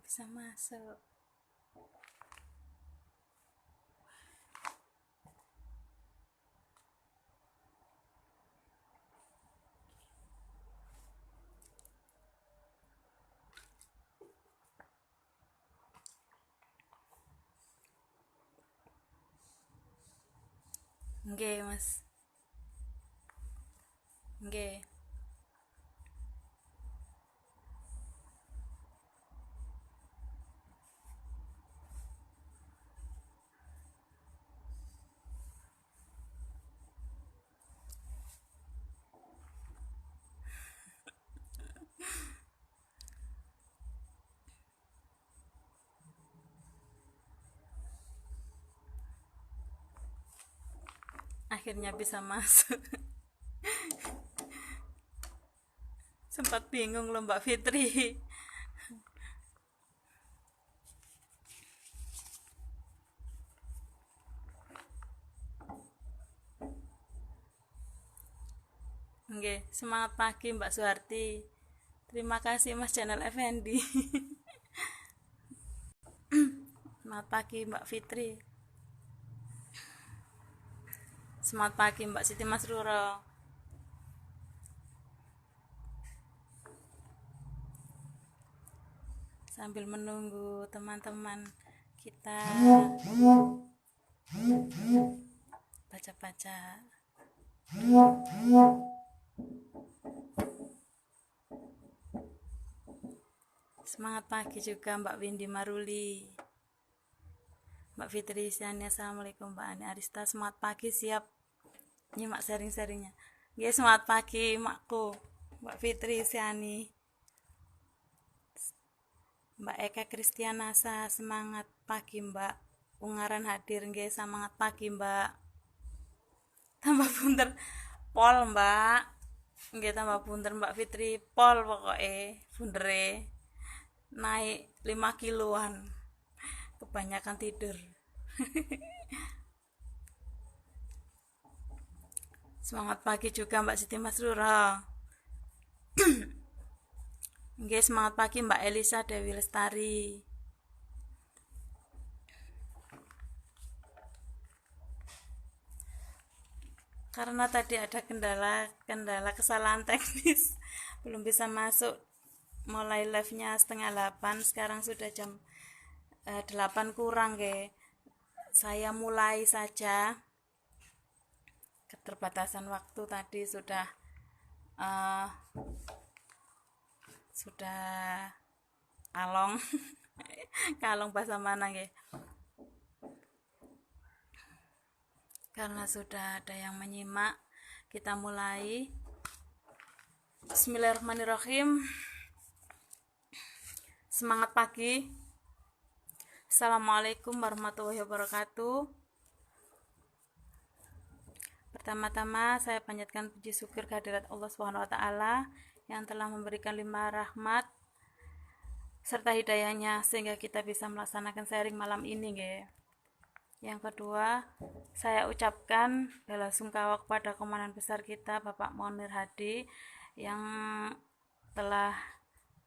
bisa masuk. Nggih, Mas. Nggih. Akhirnya bisa masuk. Sempat bingung loh Mbak Fitri. Nggih, semangat pagi Mbak Suharti. Terima kasih Mas Channel Effendi. Semangat pagi Mbak Fitri. Semangat pagi Mbak Siti Masruro. Sambil menunggu teman-teman kita baca-baca. Semangat pagi juga Mbak Windy Maruli. Mbak Fitri Isyani, Assalamualaikum Mbak Ani Arista. Semangat pagi, siap nyimak sharing-sharingnya. Ya, semangat pagi makku Mbak Fitri Isyani. Mbak Eka Kristianasa, semangat pagi Mbak. Ungaran hadir nggih, semangat pagi Mbak. Tambah punter pol Mbak. Nggih tambah punter Mbak Fitri, pol pokoknya bundere naik 5 kiloan. Kebanyakan tidur. Semangat pagi juga Mbak Siti Masrura. Nggih, semangat pagi Mbak Elisa Dewi Lestari. Karena tadi ada kendala kesalahan teknis, belum bisa masuk. Mulai live-nya setengah 8, sekarang sudah jam 8 kurang nggih. Saya mulai saja. Keterbatasan waktu tadi sudah along. Kalong bahasa mana nggih? Karena sudah ada yang menyimak, kita mulai. Bismillahirrahmanirrahim. Semangat pagi. Assalamualaikum warahmatullahi wabarakatuh. Pertama-tama saya panjatkan puji syukur kehadirat Allah SWT yang telah memberikan limpah rahmat serta hidayahnya sehingga kita bisa melaksanakan sharing malam ini nggih. Yang kedua, saya ucapkan bela sungkawa kepada Komandan Besar kita Bapak Monir Hadi yang telah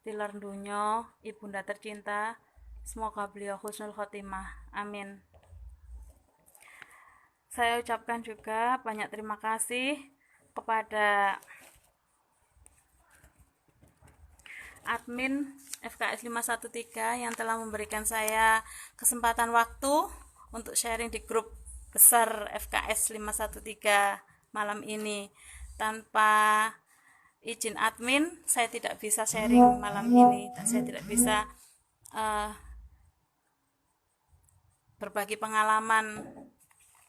tilar dunya, ibunda tercinta. Semoga beliau husnul khotimah. Amin. Saya ucapkan juga banyak terima kasih kepada admin FKS 513 yang telah memberikan saya kesempatan waktu untuk sharing di grup besar FKS 513 malam ini. Tanpa izin admin, saya tidak bisa sharing malam ini dan saya tidak bisa berbagi pengalaman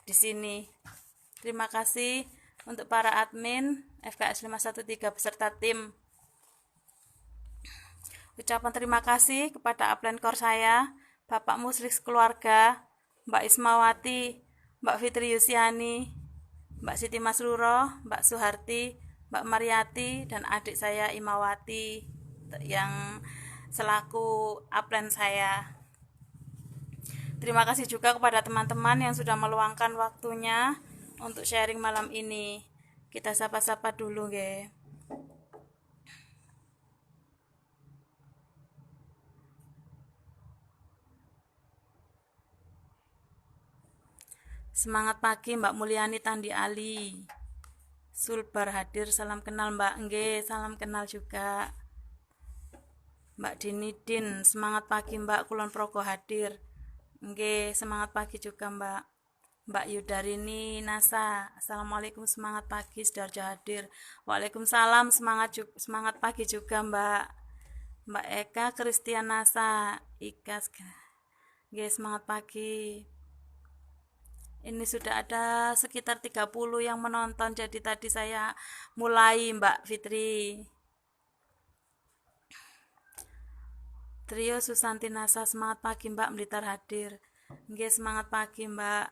di sini. Terima kasih untuk para admin FKS 513 beserta tim. Ucapan terima kasih kepada upline core saya, Bapak Muslik keluarga, Mbak Ismawati, Mbak Fitri Yusiani, Mbak Siti Masruro, Mbak Suharti, Mbak Mariati, dan adik saya Imawati yang selaku upline saya. Terima kasih juga kepada teman-teman yang sudah meluangkan waktunya untuk sharing malam ini. Kita sapa-sapa dulu nggih. Semangat pagi Mbak Mulyani Tandi Ali. Sulbar hadir, salam kenal Mbak. Nggih, salam kenal juga. Mbak Dinidin, semangat pagi Mbak. Kulon Progo hadir. Nggih, semangat pagi juga Mbak. Mbak Yudarini Nasa, assalamualaikum, semangat pagi. Sidarjo hadir. Waalaikumsalam, semangat pagi juga Mbak. Mbak Eka Kristian Nasa, Ika. Nggih, semangat pagi. Ini sudah ada sekitar 30 yang menonton, jadi tadi saya mulai Mbak Fitri. Trio Susanti Nasa, semangat pagi Mbak. Blitar hadir. Nggih, semangat pagi Mbak.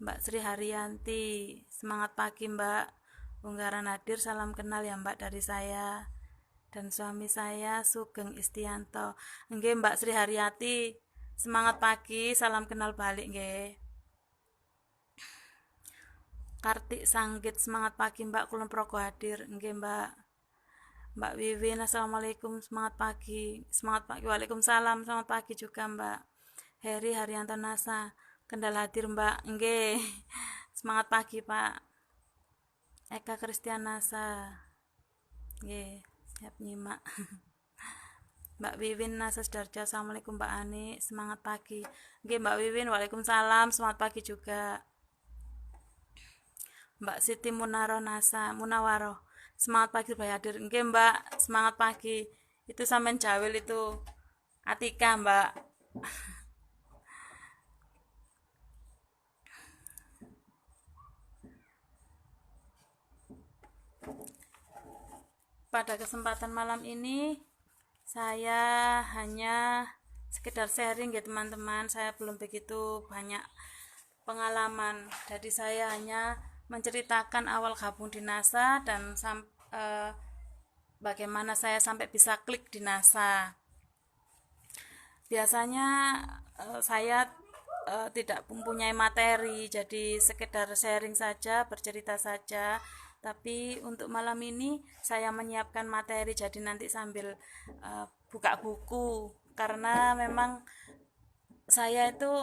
Mbak Sri Haryanti, semangat pagi Mbak. Unggaran hadir, salam kenal ya Mbak dari saya dan suami saya Sugeng Istianto. Nggih Mbak Sri Haryati, semangat pagi, salam kenal balik nggih. Kartik Sanggit, semangat pagi Mbak. Kulon Progo hadir. Nggih Mbak. Mbak Wiwin, assalamualaikum, semangat pagi. Semangat pagi. Waalaikumsalam, semangat pagi juga Mbak. Heri Haryanto Nasa, Kendal hadir Mbak. Nggih. Semangat pagi Pak. Eka Kristian Nasa. Nggih, siap nyimak. Mbak Wiwin Nasa Sidarjo, assalamualaikum Mbak Ani, semangat pagi. Nggih Mbak Wiwin, waalaikumsalam, semangat pagi juga. Mbak Siti Munawaro, semangat pagi Mbak hadir. Nggih Mbak, semangat pagi. Itu sampean Jawil itu Atika Mbak. Pada kesempatan malam ini saya hanya sekedar sharing ya teman-teman. Saya belum begitu banyak pengalaman, jadi saya hanya menceritakan awal gabung di NASA dan bagaimana saya sampai bisa klik di NASA. Biasanya saya tidak mempunyai materi, jadi sekedar sharing saja, bercerita saja. Tapi untuk malam ini saya menyiapkan materi, jadi nanti sambil buka buku, karena memang saya itu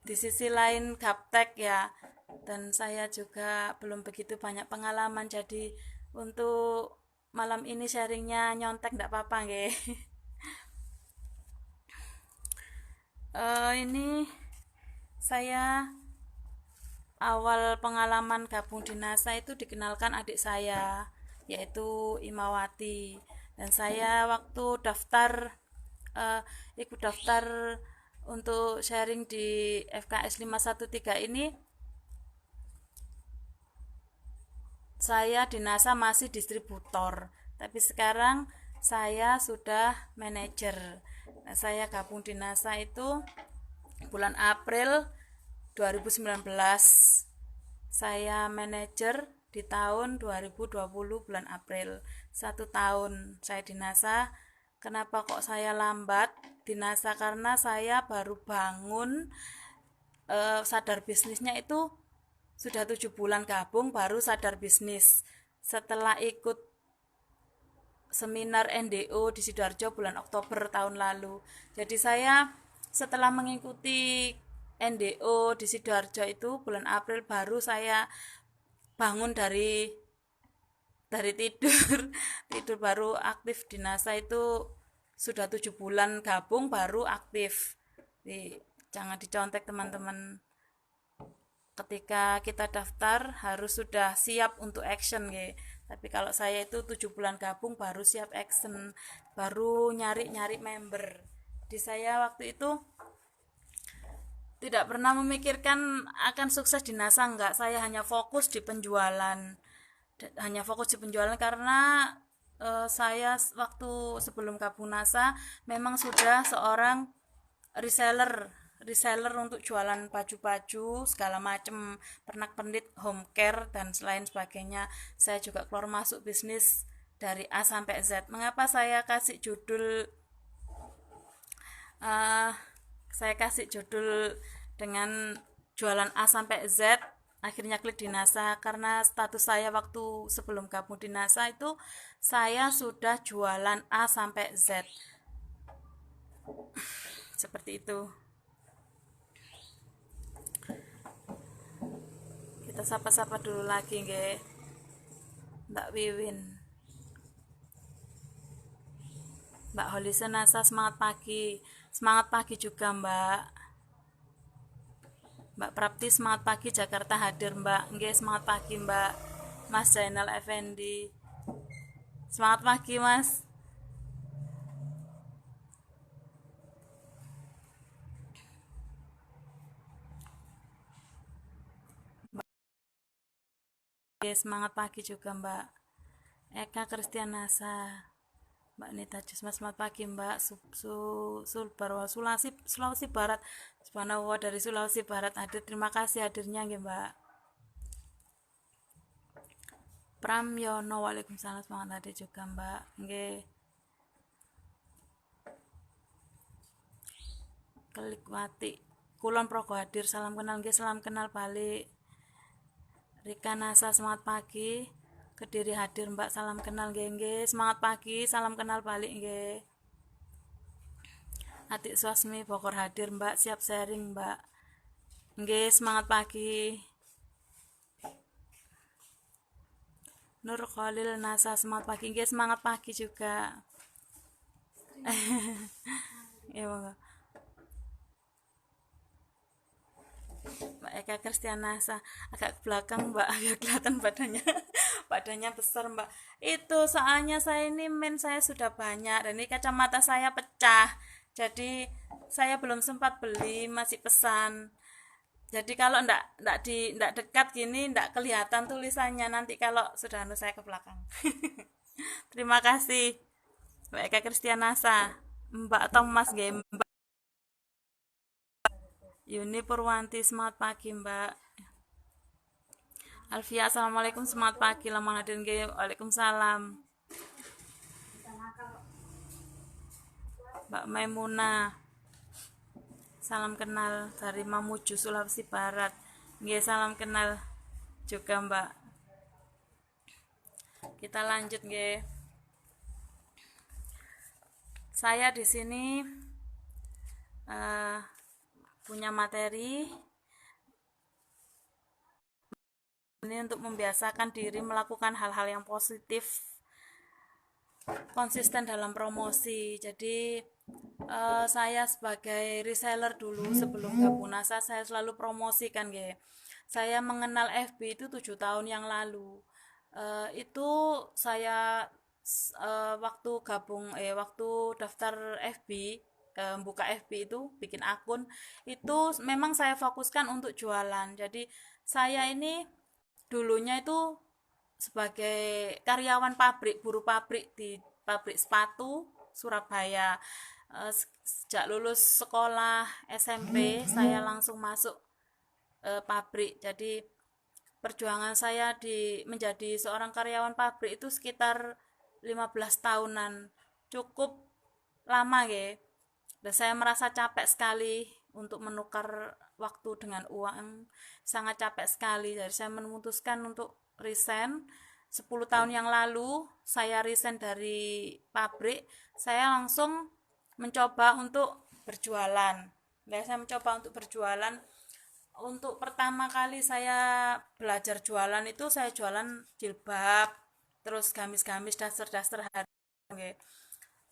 di sisi lain gaptek ya, dan saya juga belum begitu banyak pengalaman, jadi untuk malam ini sharingnya nyontek nggak apa-apa nggih. Ini saya awal pengalaman gabung di NASA itu dikenalkan adik saya, yaitu Imawati, dan saya waktu daftar ikut daftar untuk sharing di FKS 513 ini, saya di NASA masih distributor, tapi sekarang saya sudah manajer. Nah, saya gabung di NASA itu bulan April 2019. Saya manajer di tahun 2020 bulan April. 1 tahun saya di NASA. Kenapa kok saya lambat di NASA? Karena saya baru bangun, sadar bisnisnya itu sudah 7 bulan gabung baru sadar bisnis. Setelah ikut seminar NDO di Sidoarjo bulan Oktober tahun lalu. Jadi saya setelah mengikuti NDO di Sidoarjo itu bulan April baru saya bangun dari tidur tidur baru aktif di NASA itu sudah 7 bulan gabung baru aktif. Jadi, jangan dicontek teman-teman. Ketika kita daftar harus sudah siap untuk action ya. Tapi kalau saya itu 7 bulan gabung baru siap action, baru nyari-nyari member. Di saya waktu itu tidak pernah memikirkan akan sukses di NASA, enggak. Saya hanya fokus di penjualan. Karena saya waktu sebelum gabung NASA memang sudah seorang reseller untuk jualan baju-baju segala macam, pernak-pernik, home care dan lain sebagainya. Saya juga keluar masuk bisnis dari A sampai Z. Mengapa saya kasih judul dengan jualan A sampai Z, akhirnya klik di NASA? Karena status saya waktu sebelum gabung di NASA itu saya sudah jualan A sampai Z. Seperti itu. kita sapa-sapa dulu lagi nggih. Mbak Wiwin, Mbak Holisa Nasa, semangat pagi. Semangat pagi juga Mbak. Mbak Prapti, semangat pagi, Jakarta hadir Mbak. Nggih, semangat pagi Mbak. Mas Zainal Effendi, semangat pagi Mas. Nggih, semangat pagi juga Mbak. Eka Kristianasa, Mbak Nita Jusma, selamat pagi Mbak. Sulbarwa, Sulawesi Barat. Subhanallah, dari Sulawesi Barat hadir. Terima kasih hadirnya nggih Mbak. Pramyono, waalaikumsalam, semangat hadir juga Mbak. Nggih. Kelikwati, Kulon Progo hadir. Salam kenal nggih, salam kenal balik. Rika Nasa, semangat pagi. Kediri hadir Mbak, salam kenal nggih. Semangat pagi, salam kenal balik nggih. Atik Swasmi Bogor hadir Mbak, siap sharing Mbak. Nggih, semangat pagi. Nur Khalil Nasa, semangat pagi nggih, semangat pagi juga. Ya monggo. Mbak Eka Kristianasa, agak ke belakang Mbak, agak kelihatan badannya. Badannya besar Mbak. Itu soalnya saya ini saya sudah banyak dan ini kacamata saya pecah. Jadi saya belum sempat beli, masih pesan. Jadi kalau ndak dekat gini ndak kelihatan tulisannya, nanti kalau sudah saya ke belakang. Terima kasih Mbak Eka Kristianasa. Mbak atau Mas Game. Yuni Purwanti, semangat pagi Mbak. Alfia, assalamualaikum, semangat pagi. Lama hadir nggih. Waalaikumsalam. Mbak Maimuna, salam kenal dari Mamuju, Sulawesi Barat. Nggih, salam kenal juga Mbak. Kita lanjut nggih. Saya di sini punya materi ini untuk membiasakan diri melakukan hal-hal yang positif, konsisten dalam promosi. Jadi saya sebagai reseller dulu sebelum gabung NASA, saya selalu promosikan nggih. Saya mengenal FB itu 7 tahun yang lalu. Itu saya waktu daftar FB, buka FB itu bikin akun itu memang saya fokuskan untuk jualan. Jadi saya ini dulunya itu sebagai karyawan pabrik, buruh pabrik di pabrik sepatu Surabaya. Sejak lulus sekolah SMP saya langsung masuk pabrik. Jadi perjuangan saya menjadi seorang karyawan pabrik itu sekitar 15 tahunan, cukup lama ya. Dan saya merasa capek sekali untuk menukar waktu dengan uang, sangat capek sekali. Jadi saya memutuskan untuk resign. 10 tahun yang lalu saya resign dari pabrik, saya langsung mencoba untuk berjualan. Saya mencoba untuk berjualan. Untuk pertama kali saya belajar jualan itu saya jualan jilbab, terus gamis-gamis, daster-daster harga.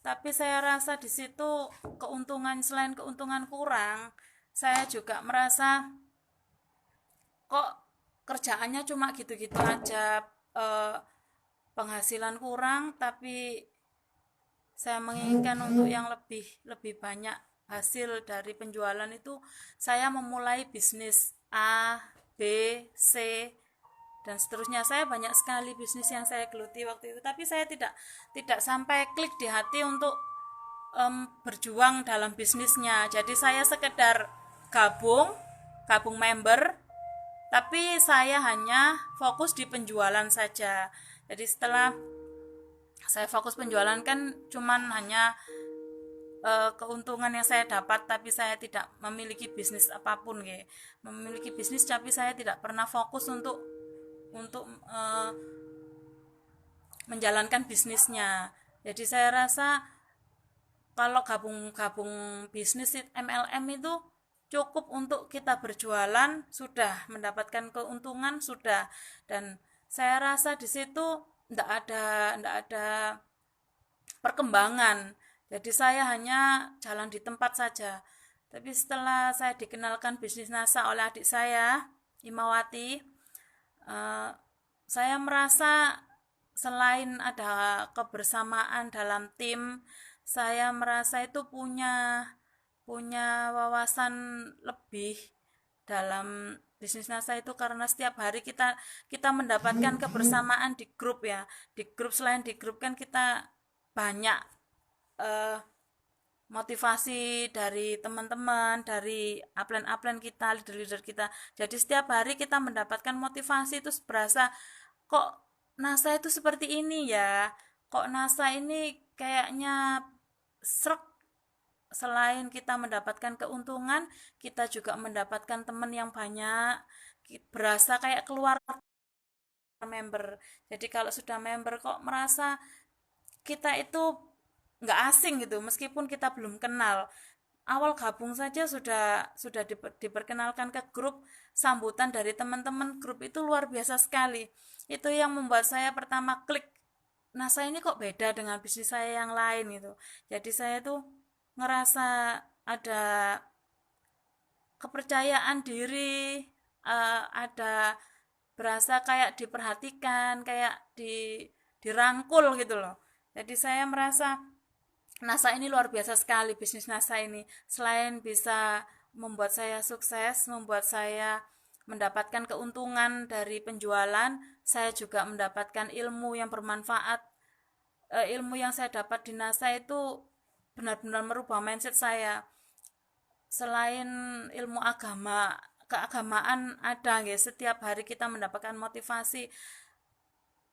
Tapi saya rasa di situ selain keuntungan kurang, saya juga merasa kok kerjaannya cuma gitu-gitu aja, penghasilan kurang, tapi saya menginginkan untuk yang lebih banyak hasil dari penjualan itu. Saya memulai bisnis A, B, C, dan seterusnya. Saya banyak sekali bisnis yang saya geluti waktu itu, tapi saya tidak sampai klik di hati untuk berjuang dalam bisnisnya. Jadi saya sekedar gabung member, tapi saya hanya fokus di penjualan saja. Jadi setelah saya fokus penjualan kan cuman hanya keuntungan yang saya dapat, tapi saya tidak memiliki bisnis apapun ya. Memiliki bisnis tapi saya tidak pernah fokus untuk menjalankan bisnisnya. Jadi saya rasa kalau gabung bisnis MLM itu cukup untuk kita berjualan, sudah mendapatkan keuntungan, sudah. Dan saya rasa di situ tidak ada perkembangan. Jadi saya hanya jalan di tempat saja. Tapi setelah saya dikenalkan bisnis NASA oleh adik saya, Imawati, eh, saya merasa selain ada kebersamaan dalam tim, saya merasa itu punya punya wawasan lebih dalam bisnis NASA itu, karena setiap hari kita kita mendapatkan kebersamaan di grup ya. Di grup, selain di grup kan kita banyak eh, motivasi dari teman-teman, dari upline-upline kita, leader-leader kita. Jadi setiap hari kita mendapatkan motivasi, itu berasa kok NASA itu seperti ini ya. Kok NASA ini kayaknya srek. Selain kita mendapatkan keuntungan, kita juga mendapatkan teman yang banyak. Berasa kayak keluar member. Jadi kalau sudah member kok merasa kita itu nggak asing gitu, meskipun kita belum kenal. Awal gabung saja sudah diperkenalkan ke grup, sambutan dari teman-teman grup itu luar biasa sekali. Itu yang membuat saya pertama klik, nah saya ini kok beda dengan bisnis saya yang lain gitu. Jadi saya tuh ngerasa ada kepercayaan diri, ada berasa kayak diperhatikan, kayak dirangkul gitu loh. Jadi saya merasa NASA ini luar biasa sekali, bisnis NASA ini. Selain bisa membuat saya sukses, membuat saya mendapatkan keuntungan dari penjualan, saya juga mendapatkan ilmu yang bermanfaat. Ilmu yang saya dapat di NASA itu benar-benar merubah mindset saya. Selain ilmu agama, keagamaan ada nggih, setiap hari kita mendapatkan motivasi,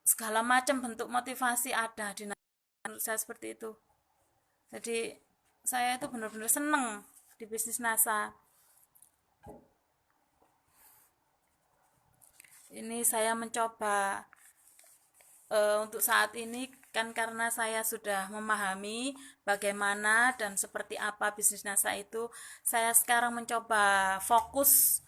segala macam bentuk motivasi ada di NASA. Menurut saya seperti itu. Jadi saya itu benar-benar seneng di bisnis NASA. Ini saya mencoba untuk saat ini kan, karena saya sudah memahami bagaimana dan seperti apa bisnis NASA itu, saya sekarang mencoba fokus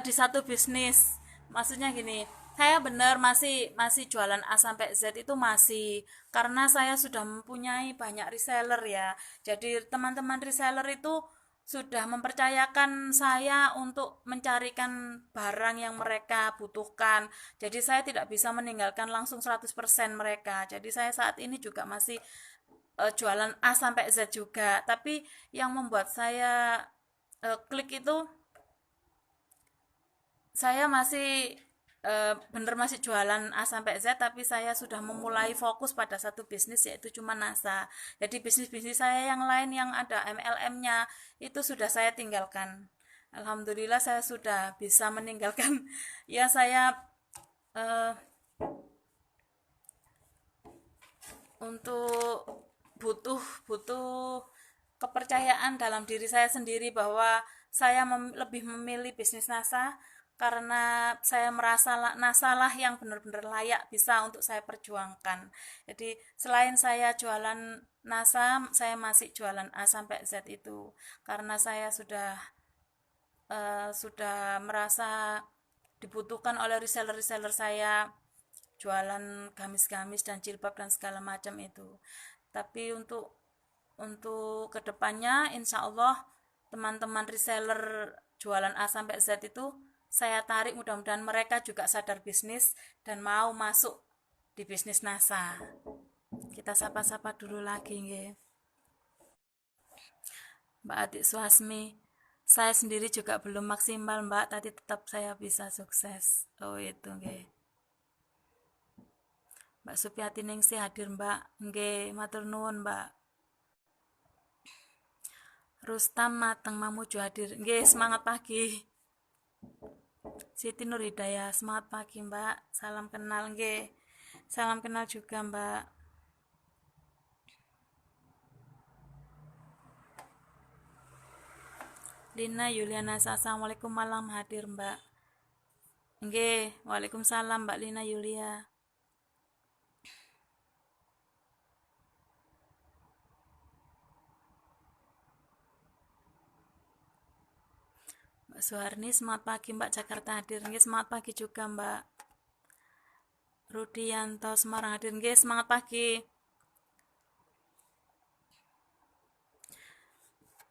di satu bisnis. Maksudnya gini, saya benar masih masih jualan A sampai Z itu masih, karena saya sudah mempunyai banyak reseller ya. Jadi teman-teman reseller itu sudah mempercayakan saya untuk mencarikan barang yang mereka butuhkan. Jadi saya tidak bisa meninggalkan langsung 100% mereka. Jadi saya saat ini juga masih jualan A sampai Z juga. Tapi yang membuat saya klik itu, saya masih bener masih jualan A sampai Z, tapi saya sudah memulai fokus pada satu bisnis, yaitu cuma NASA. Jadi bisnis-bisnis saya yang lain yang ada MLM-nya itu sudah saya tinggalkan. Alhamdulillah saya sudah bisa meninggalkan. Ya saya eh, untuk butuh butuh kepercayaan dalam diri saya sendiri bahwa saya lebih memilih bisnis NASA, karena saya merasa NASA lah yang benar-benar layak bisa untuk saya perjuangkan. Jadi selain saya jualan NASA, saya masih jualan A sampai Z itu, karena saya sudah merasa dibutuhkan oleh reseller-reseller saya, jualan gamis-gamis dan jilbab dan segala macam itu. Tapi untuk kedepannya, insya Allah teman-teman reseller jualan A sampai Z itu saya tarik, mudah-mudahan mereka juga sadar bisnis dan mau masuk di bisnis NASA. Kita sapa-sapa dulu lagi nggih. Mbak Atik Suhasmi, saya sendiri juga belum maksimal Mbak, tapi tetap saya bisa sukses. Oh itu nggih. Mbak Supiati Ningsih hadir Mbak. Nggih, matur nuwun Mbak. Rustam Mateng Mamuju hadir. Nggih, semangat pagi. Siti Nur Hidayah, semangat pagi Mbak. Salam kenal nggih. Salam kenal juga Mbak. Lina Yuliana, assalamualaikum, malam hadir Mbak. Nggih, waalaikumsalam Mbak Lina Yulia. Suharni, selamat pagi Mbak Jakarta hadir nggih, semangat pagi juga Mbak. Rudianto Semarang hadir nggih, semangat pagi.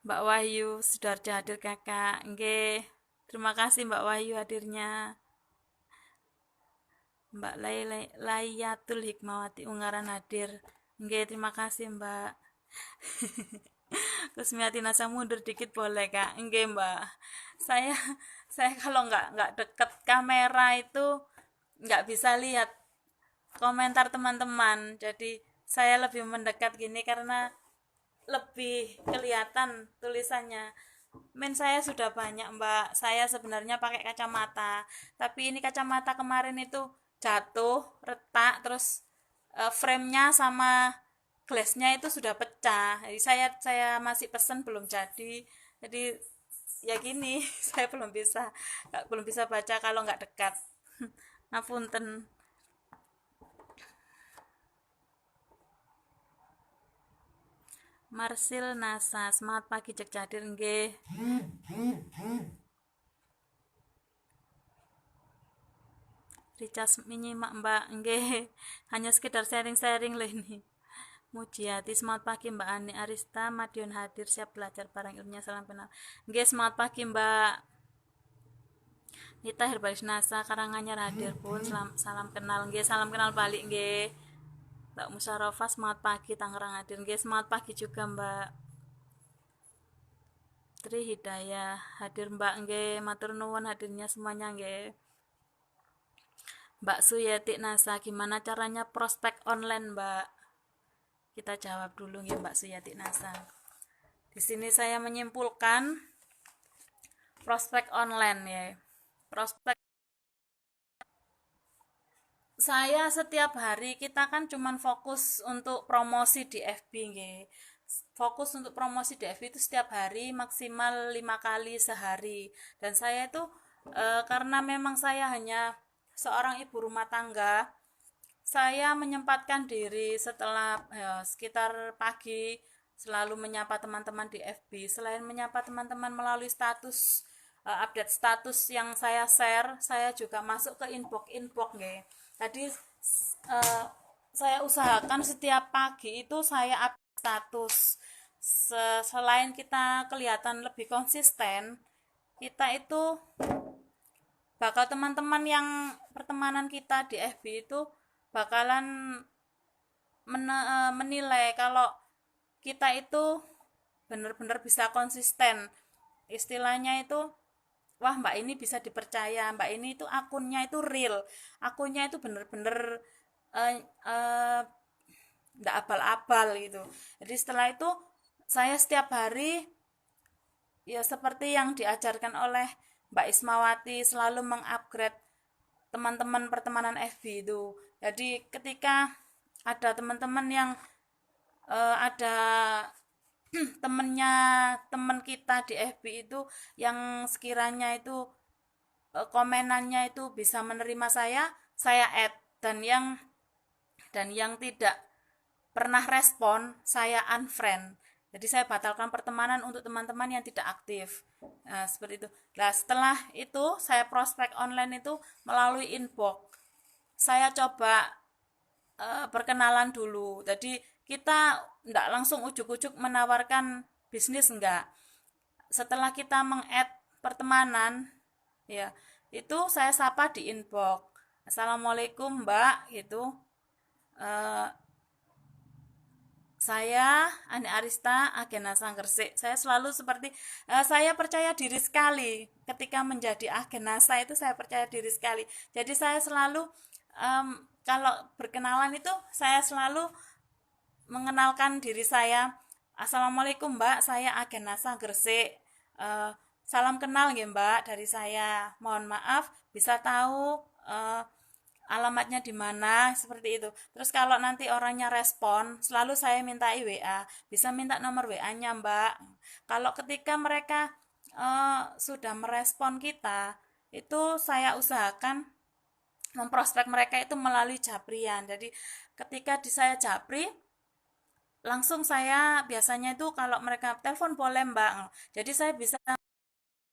Mbak Wahyu Sidoarjo hadir Kakak nggih. Terima kasih Mbak Wahyu hadirnya. Mbak Layatul Hikmawati Ungaran hadir nggih, terima kasih Mbak. Kusmiati Nasa mundur dikit boleh Kak? Nggih Mbak. Saya saya kalau nggak deket kamera itu nggak bisa lihat komentar teman-teman. Jadi saya lebih mendekat gini karena lebih kelihatan tulisannya. Saya sudah banyak Mbak. Saya sebenarnya pakai kacamata, tapi ini kacamata kemarin itu jatuh, retak, terus frame-nya sama glassnya itu sudah pecah. Jadi saya masih pesen belum jadi. Jadi ya gini, saya belum bisa baca kalau nggak dekat. Ngapunten. Marsil Nasa, semangat pagi cek cadir nggih. Ricas menyimak Mbak nggih. Hanya sekedar sharing-sharing lah ini. Mujiati, semangat pagi Mbak Ani Arista, Madiun hadir siap belajar bareng ilmunya, salam kenal. Nggih, semangat pagi Mbak. Nita Herbalis Nasa Karanganyar hadir pun, salam kenal nggih, salam kenal balik nggih. Mbak Musyarofa, semangat pagi Tangerang hadir nggih, semangat pagi juga Mbak. Tri Hidayah hadir Mbak nggih, matur nuwun hadirnya semuanya nggih. Mbak Suyati Nasa, gimana caranya prospek online Mbak? Kita jawab dulu nggih Mbak Suyati Nasa. Di sini saya menyimpulkan prospek online ya. Prospek saya setiap hari kita kan cuman fokus untuk promosi di FB nggih. Fokus untuk promosi di FB itu setiap hari maksimal 5 kali sehari. Dan saya itu karena memang saya hanya seorang ibu rumah tangga, saya menyempatkan diri setelah sekitar pagi selalu menyapa teman-teman di FB. Selain menyapa teman-teman melalui status update status yang saya share, saya juga masuk ke inbox nggih. Tadi saya usahakan setiap pagi itu saya update status. Selain kita kelihatan lebih konsisten, kita itu bakal teman-teman yang pertemanan kita di FB itu bakalan menilai kalau kita itu benar-benar bisa konsisten. Istilahnya itu, wah Mbak ini bisa dipercaya, Mbak ini itu akunnya itu real, akunnya itu benar-benar nggak abal-abal gitu. Jadi setelah itu saya setiap hari ya seperti yang diajarkan oleh Mbak Ismawati, selalu mengupgrade teman-teman pertemanan FB itu. Jadi ketika ada teman-teman yang ada teman kita di FB itu yang sekiranya itu komenannya itu bisa menerima saya add, dan yang tidak pernah respon saya unfriend. Jadi saya batalkan pertemanan untuk teman-teman yang tidak aktif. Nah, seperti itu. Nah, setelah itu saya prospek online itu melalui inbox. Saya coba perkenalan dulu. Jadi kita enggak langsung ujuk-ujuk menawarkan bisnis, enggak. Setelah kita meng-add pertemanan, ya, itu saya sapa di inbox. Assalamualaikum Mbak, gitu. Saya Ani Arista, agen Nasa Gresik. Saya selalu seperti saya percaya diri sekali ketika menjadi agen Nasa itu, saya percaya diri sekali. Jadi saya selalu kalau berkenalan itu saya selalu mengenalkan diri saya. Assalamualaikum Mbak, saya agen Nasa Gresik. Salam kenal ya Mbak dari saya. Mohon maaf, bisa tahu alamatnya di mana, seperti itu. Terus kalau nanti orangnya respon, selalu saya minta WA, bisa minta nomor WA-nya Mbak. Kalau ketika mereka sudah merespon kita, itu saya usahakan memprospek mereka itu melalui japrian. Jadi ketika saya japri, langsung saya biasanya itu kalau mereka telepon boleh Mbak. Jadi saya bisa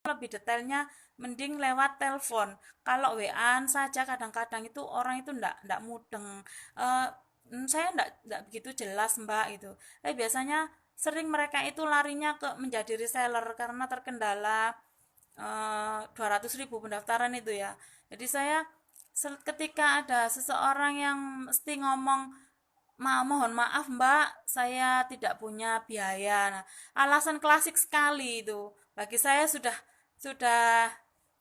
lebih detailnya mending lewat telepon. Kalau WA-an saja kadang-kadang itu orang itu ndak mudeng. Eh, saya ndak begitu jelas Mbak itu. Biasanya sering mereka itu larinya ke menjadi reseller karena terkendala 200.000 pendaftaran itu ya. Jadi saya ketika ada seseorang yang mesti ngomong, mohon maaf Mbak, saya tidak punya biaya. Nah, alasan klasik sekali itu. Bagi saya sudah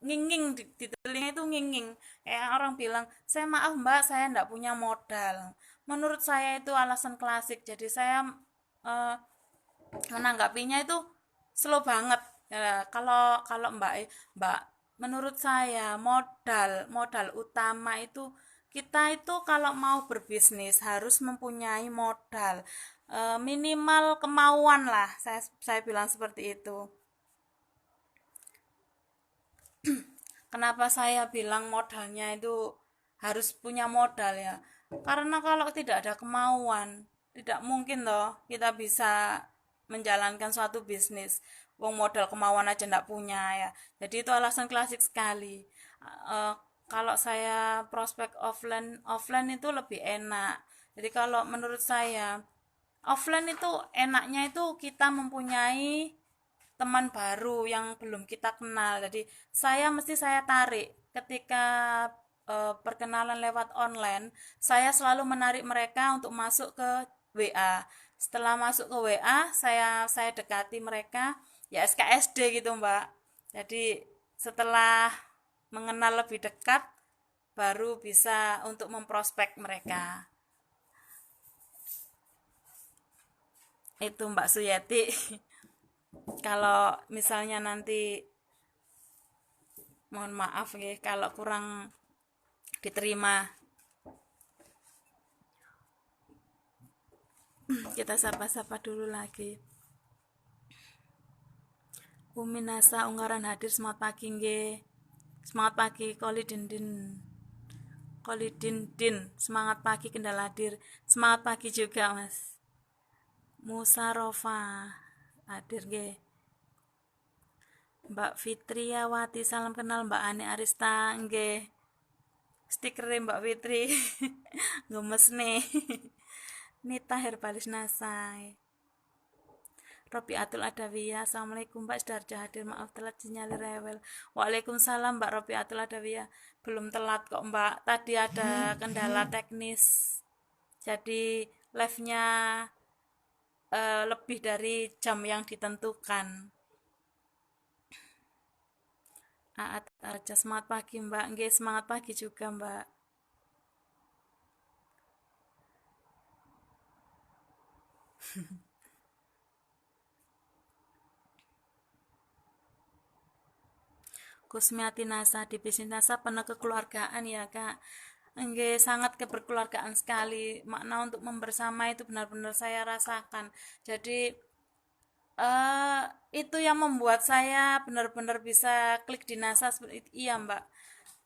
nginging di telinga itu nginging. Kayak orang bilang, saya maaf Mbak, saya tidak punya modal. Menurut saya itu alasan klasik. Jadi saya eh, menanggapinya itu slow banget. Ya, kalau kalau Mbak, menurut saya modal modal utama itu kita itu kalau mau berbisnis harus mempunyai modal. Minimal kemauan lah, saya bilang seperti itu. Kenapa saya bilang modalnya itu harus punya modal ya? Karena kalau tidak ada kemauan, tidak mungkin loh kita bisa menjalankan suatu bisnis. Wong modal kemauan aja ndak punya ya. Jadi itu alasan klasik sekali. Eh, Kalau saya prospek offline, offline itu lebih enak. Jadi kalau menurut saya offline itu enaknya itu kita mempunyai teman baru yang belum kita kenal. Jadi saya tarik ketika perkenalan lewat online, saya selalu menarik mereka untuk masuk ke WA. Setelah masuk ke WA, saya dekati mereka, ya SKSD gitu, Mbak. Jadi setelah mengenal lebih dekat baru bisa untuk memprospek mereka. Itu Mbak Suyeti. Kalau misalnya nanti mohon maaf ya kalau kurang diterima. Kita sapa-sapa dulu lagi. Uminasa Unggaran hadir, semangat pagi nggih. Semangat pagi Koli Dindin. Koli Dindin, semangat pagi Kendal hadir. Semangat pagi juga Mas. Musa Rofa hadir nggih. Mbak Fitriawati, salam kenal. Mbak Ani Arista nggih. Stiker Mbak Fitri. Gemes nih. Nita Herbalis Nasai. Robiatul Adawiyah, assalamualaikum Mbak, Sudarja hadir, maaf telat sinyal rewel. Waalaikumsalam Mbak Robiatul Adawiyah, belum telat kok Mbak, tadi ada kendala teknis, jadi live-nya lebih dari jam yang ditentukan. Aat aja, semangat pagi Mbak. Nggih, semangat pagi juga Mbak. Kusmiati Nasa, di bisnis Nasa penuh kekeluargaan ya Kak. Nggih, sangat keberkeluargaan sekali. Makna untuk membersama itu benar-benar saya rasakan. Jadi eh itu yang membuat saya benar-benar bisa klik di NASA seperti itu. Iya Mbak,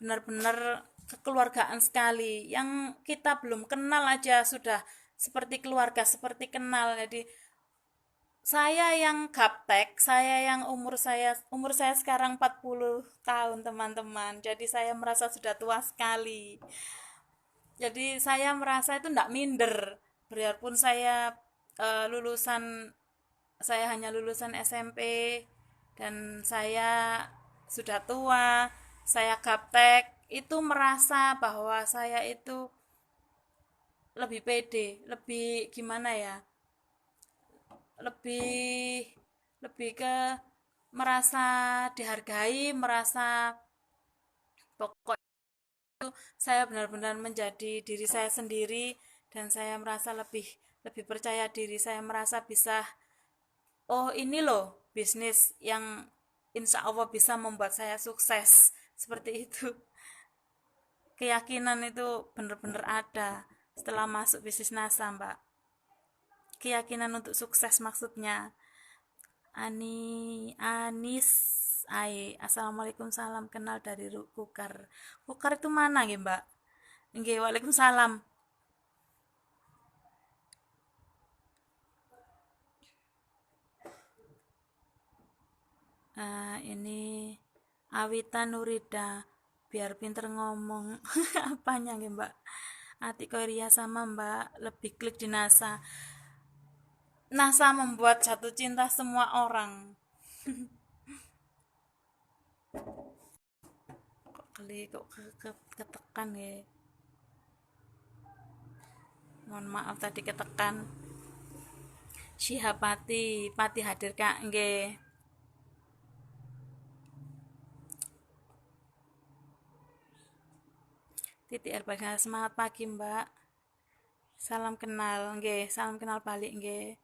benar-benar kekeluargaan sekali. Yang kita belum kenal aja sudah seperti keluarga, seperti kenal. Jadi saya yang gaptek, saya yang umur saya sekarang 40 tahun teman-teman. Jadi saya merasa sudah tua sekali. Jadi saya merasa itu tidak minder. Biarpun lulusan saya hanya lulusan SMP dan saya sudah tua, saya gaptek, itu merasa bahwa saya itu lebih pede, lebih gimana ya? Lebih lebih ke merasa dihargai, merasa pokok saya benar-benar menjadi diri saya sendiri dan saya merasa lebih lebih percaya diri, saya merasa bisa, oh ini loh bisnis yang insya Allah bisa membuat saya sukses seperti itu. Keyakinan itu benar-benar ada setelah masuk bisnis NASA Mbak, keyakinan untuk sukses maksudnya. Anis Ai, assalamualaikum, salam kenal dari Kukar. Kukar itu mana ya Mbak? Nggih, waalaikumsalam. Ini Awita Nurida, biar pinter ngomong. Apanya nggih Mbak? Ati Korea sama Mbak lebih klik di NASA. NASA membuat jatuh cinta semua orang. Kok klik, kok ketekan ya. Mohon maaf tadi ketekan. Syihapati, Pati hadir Kak nggih. Titi Erbagana, semangat pagi Mbak. Salam kenal nggih, salam kenal balik nggih.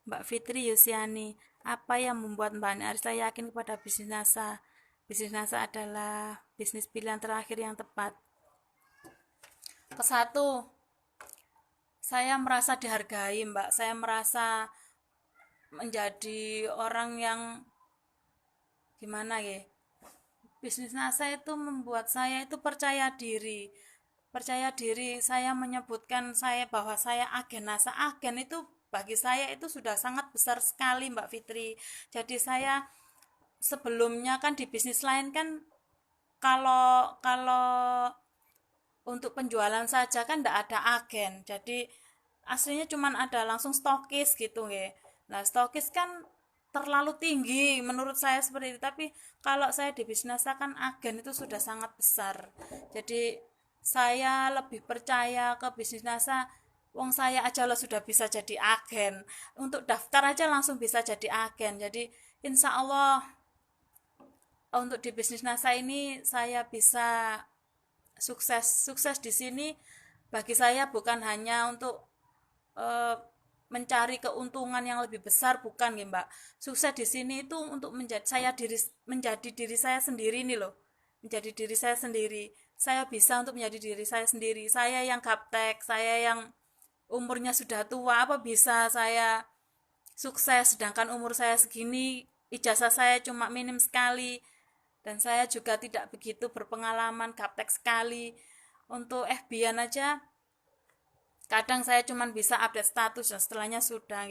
Mbak Fitri Yusiani, apa yang membuat Mbak Arista yakin kepada bisnis NASA? Bisnis NASA adalah bisnis pilihan terakhir yang tepat. Kesatu, saya merasa dihargai Mbak. Saya merasa menjadi orang yang gimana ya? Bisnis NASA itu membuat saya itu percaya diri. Percaya diri, saya menyebutkan saya bahwa saya agen NASA. Agen itu bagi saya itu sudah sangat besar sekali Mbak Fitri. Jadi saya sebelumnya kan di bisnis lain kan kalau kalau untuk penjualan saja kan tidak ada agen. Jadi aslinya cuma ada langsung stokis gitu ya. Nah, stokis kan terlalu tinggi menurut saya seperti itu. Tapi kalau saya di bisnis kan agen itu sudah sangat besar. Jadi saya lebih percaya ke bisnis NASA. Wong saya aja lo sudah bisa jadi agen. Untuk daftar aja langsung bisa jadi agen. Jadi insya Allah untuk di bisnis NASA ini saya bisa sukses di sini. Bagi saya bukan hanya untuk eh, mencari keuntungan yang lebih besar, bukan ya Mbak. Sukses di sini itu untuk menjadi diri saya sendiri nih loh. Menjadi diri saya sendiri. Saya bisa untuk menjadi diri saya sendiri. Saya yang gaptek, saya yang umurnya sudah tua, apa bisa saya sukses sedangkan umur saya segini, ijazah saya cuma minim sekali, dan saya juga tidak begitu berpengalaman, gaptek sekali. Untuk FB-an aja kadang saya cuma bisa update status dan setelahnya sudah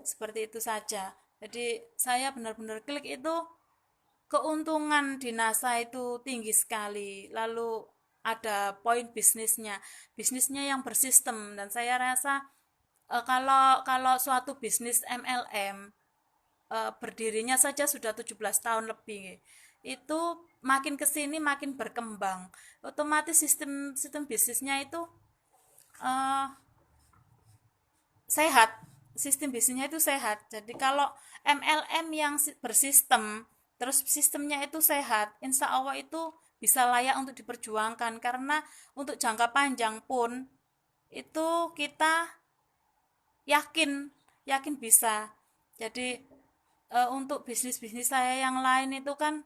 seperti itu saja. Jadi saya benar-benar klik itu, keuntungan di NASA itu tinggi sekali. Lalu ada poin bisnisnya yang bersistem, dan saya rasa kalau kalau suatu bisnis MLM berdirinya saja sudah 17 tahun lebih, itu makin kesini makin berkembang, otomatis sistem sistem bisnisnya itu uh, sehat, sistem bisnisnya itu sehat. Jadi kalau MLM yang bersistem terus sistemnya itu sehat, insya Allah itu bisa layak untuk diperjuangkan, karena untuk jangka panjang pun itu kita yakin yakin bisa. Jadi untuk bisnis-bisnis saya yang lain itu kan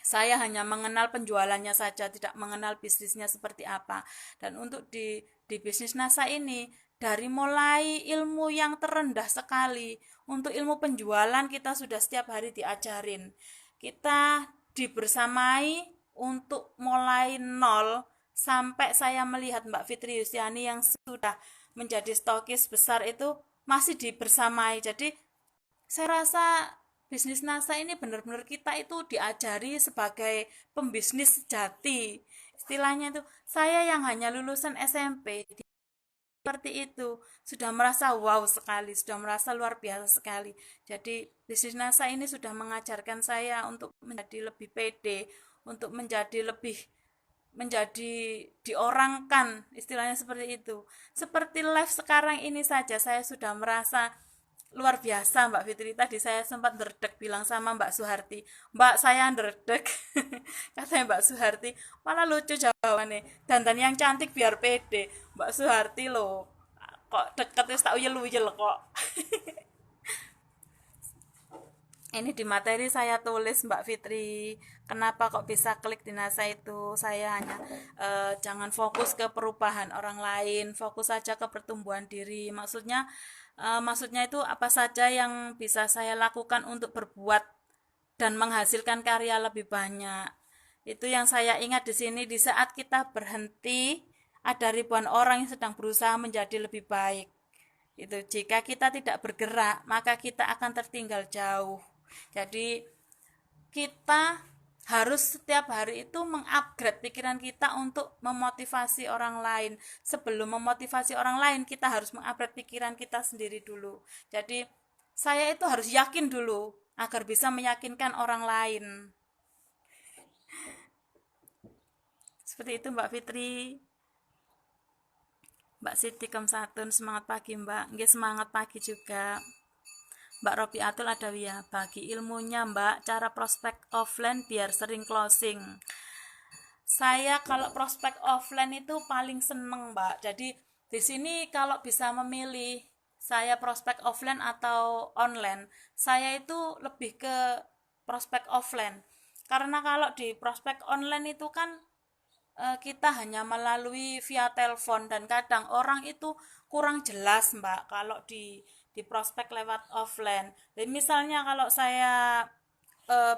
saya hanya mengenal penjualannya saja, tidak mengenal bisnisnya seperti apa. Dan untuk di bisnis NASA ini, dari mulai ilmu yang terendah sekali, untuk ilmu penjualan kita sudah setiap hari diajarin. Kita dibersamai untuk mulai nol sampai saya melihat Mbak Fitri Yustiani yang sudah menjadi stokis besar itu masih dibersamai. Jadi saya rasa bisnis NASA ini benar-benar kita itu diajari sebagai pembisnis sejati. Istilahnya itu, saya yang hanya lulusan SMP seperti itu sudah merasa wow sekali, sudah merasa luar biasa sekali. Jadi bisnis NASA ini sudah mengajarkan saya untuk menjadi lebih pede, untuk menjadi diorangkan, istilahnya seperti itu. Seperti live sekarang ini saja saya sudah merasa luar biasa Mbak Fitri. Tadi saya sempat ndredeg bilang sama Mbak Suharti, Mbak saya ndredeg. Katanya Mbak Suharti, malah lucu jawabannya, dandan yang cantik biar pede. Mbak Suharti loh, kok deket wis tak uyel-uyel kok. Ini di materi saya tulis Mbak Fitri, kenapa kok bisa klik di NASA itu. Saya hanya jangan fokus ke perubahan orang lain, fokus saja ke pertumbuhan diri. Maksudnya itu apa saja yang bisa saya lakukan untuk berbuat dan menghasilkan karya lebih banyak. Itu yang saya ingat di sini. Di saat kita berhenti, ada ribuan orang yang sedang berusaha menjadi lebih baik. Itu jika kita tidak bergerak, maka kita akan tertinggal jauh. Jadi kita harus setiap hari itu mengupgrade pikiran kita untuk memotivasi orang lain. Sebelum memotivasi orang lain, kita harus mengupgrade pikiran kita sendiri dulu. Jadi saya itu harus yakin dulu agar bisa meyakinkan orang lain. Seperti itu Mbak Fitri. Mbak Siti Kamsatun, semangat pagi Mbak. Nggih, semangat pagi juga. Mbak Robiatul Adawiyah, bagi ilmunya Mbak, cara prospek offline biar sering closing. Saya kalau prospek offline itu paling seneng Mbak. Jadi di sini kalau bisa memilih saya prospek offline atau online, saya itu lebih ke prospek offline. Karena kalau di prospek online itu kan kita hanya melalui via telepon dan kadang orang itu kurang jelas Mbak kalau di prospek lewat offline. Jadi misalnya kalau saya eh,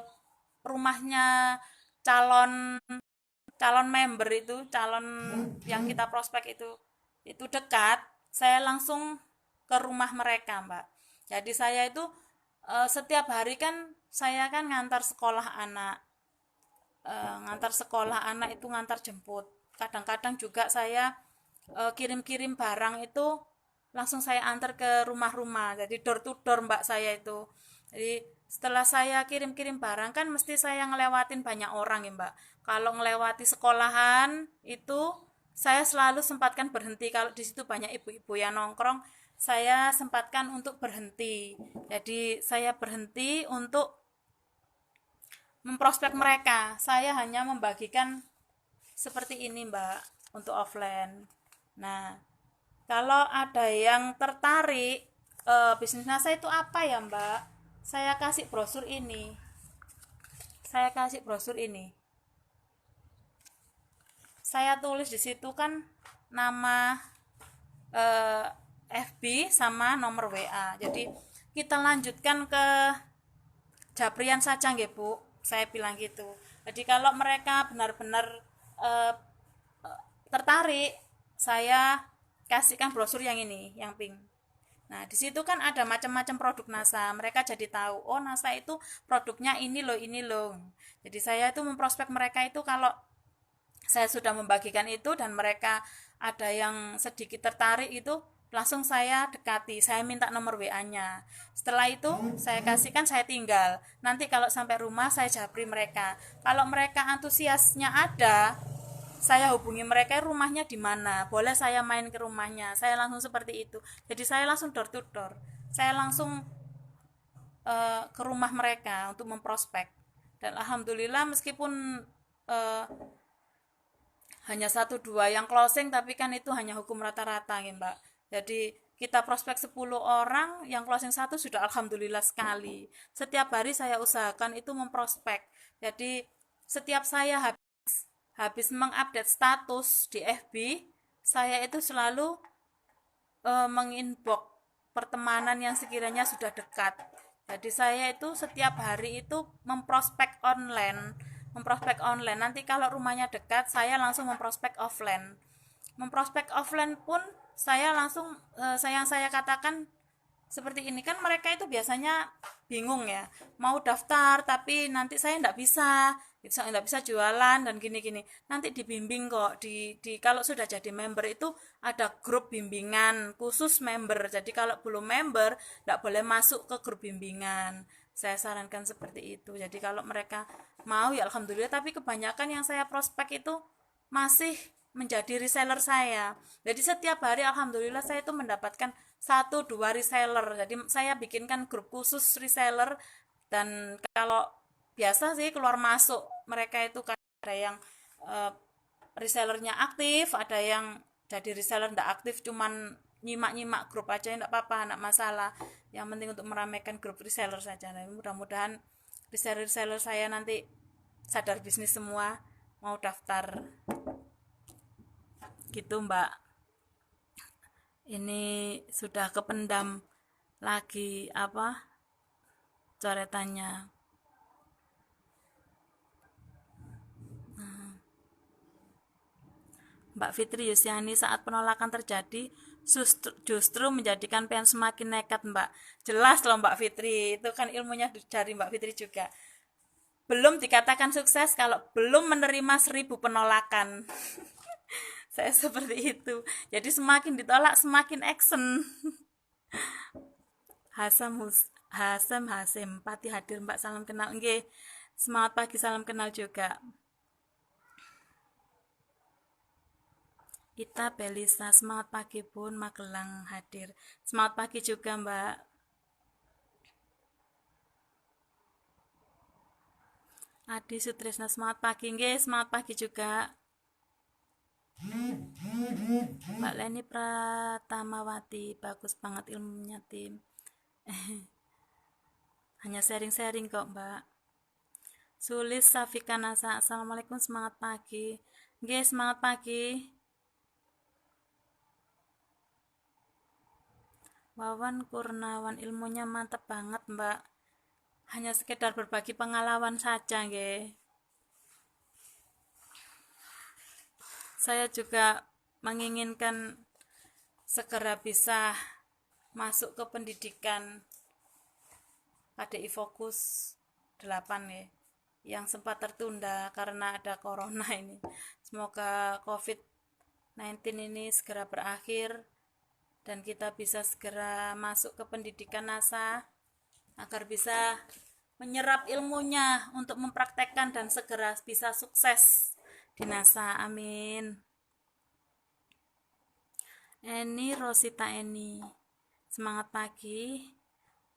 rumahnya calon calon member itu, calon yang kita prospek itu dekat, saya langsung ke rumah mereka Mbak. Jadi saya itu setiap hari kan saya kan ngantar sekolah anak itu ngantar jemput. Kadang-kadang juga saya kirim-kirim barang itu langsung saya antar ke rumah-rumah. Jadi door to door Mbak saya itu. Jadi setelah saya kirim-kirim barang kan mesti saya ngelewatin banyak orang ya Mbak. Kalau ngelewati sekolahan itu saya selalu sempatkan berhenti. Kalau di situ banyak ibu-ibu yang nongkrong, saya sempatkan untuk berhenti. Jadi saya berhenti untuk memprospek mereka. Saya hanya membagikan seperti ini Mbak untuk offline. Nah, kalau ada yang tertarik bisnis NASA itu apa ya Mbak? Saya kasih brosur ini. Saya kasih brosur ini. Saya tulis di situ kan nama eh, FB sama nomor WA. Jadi kita lanjutkan ke Japrian saja nggih Bu, saya bilang gitu. Jadi kalau mereka benar-benar eh, tertarik, saya kasihkan brosur yang ini, yang pink. Nah, di situ kan ada macam-macam produk NASA. Mereka jadi tahu, oh NASA itu produknya ini loh, ini loh. Jadi saya itu memprospek mereka itu kalau saya sudah membagikan itu dan mereka ada yang sedikit tertarik itu langsung saya dekati, saya minta nomor WA-nya. Setelah itu saya kasihkan, saya tinggal. Nanti kalau sampai rumah saya japri mereka. Kalau mereka antusiasnya ada, saya hubungi mereka rumahnya di mana. Boleh saya main ke rumahnya. Saya langsung seperti itu. Jadi saya langsung door to door. Saya langsung ke rumah mereka untuk memprospek. Dan alhamdulillah meskipun uh, hanya satu dua yang closing tapi kan itu hanya hukum rata-rata ya Mbak. Jadi kita prospek 10 orang yang closing satu sudah alhamdulillah sekali. Setiap hari saya usahakan itu memprospek. Jadi setiap saya habis mengupdate status di FB, saya itu selalu menginbox pertemanan yang sekiranya sudah dekat. Jadi saya itu setiap hari itu memprospek online. Nanti kalau rumahnya dekat, saya langsung memprospek offline. Memprospek offline pun saya langsung saya katakan seperti ini kan mereka itu biasanya bingung ya mau daftar tapi nanti saya nggak bisa jualan dan gini-gini nanti dibimbing kok di kalau sudah jadi member itu ada grup bimbingan khusus member jadi kalau belum member nggak boleh masuk ke grup bimbingan saya sarankan seperti itu jadi kalau mereka mau ya alhamdulillah tapi kebanyakan yang saya prospek itu masih menjadi reseller saya. Jadi setiap hari alhamdulillah saya itu mendapatkan satu dua reseller. Jadi saya bikinkan grup khusus reseller dan kalau biasa sih keluar masuk mereka itu ada yang uh, resellernya aktif, ada yang jadi reseller tidak aktif cuman nyimak-nyimak grup aja tidak apa-apa, tidak masalah. Yang penting untuk meramaikan grup reseller saja. Nah, mudah-mudahan reseller-reseller saya nanti sadar bisnis semua mau daftar gitu Mbak. Ini sudah kependam lagi apa coretannya. Mbak Fitri Yusiani, saat penolakan terjadi justru menjadikan pengen semakin nekat, Mbak. Jelas loh Mbak Fitri, itu kan ilmunya dari Mbak Fitri juga. Belum dikatakan sukses kalau belum menerima 1.000 penolakan. Saya seperti itu. Jadi semakin ditolak semakin action. Hasim Pati hadir Mbak, salam kenal. Nggih. Semangat pagi, salam kenal juga. Ita Belisa, semangat pagi Bun, Magelang hadir. Semangat pagi juga Mbak. Adi Sutrisna, semangat pagi. Nggih, semangat pagi juga. Mbak Leni Pratamawati, bagus banget ilmunya tim. Hanya sharing-sharing kok Mbak. Sulis Safika Nasa, assalamualaikum, semangat pagi. Nggih, semangat pagi. Wawan Kurnawan, ilmunya mantap banget Mbak. Hanya sekedar berbagi pengalaman saja nggih. Saya juga menginginkan segera bisa masuk ke pendidikan PADI Fokus 8 ya, yang sempat tertunda karena ada corona ini. Semoga COVID-19 ini segera berakhir dan kita bisa segera masuk ke pendidikan NASA agar bisa menyerap ilmunya untuk mempraktekkan dan segera bisa sukses di NASA. Amin. Eni Rosita Eni, semangat pagi.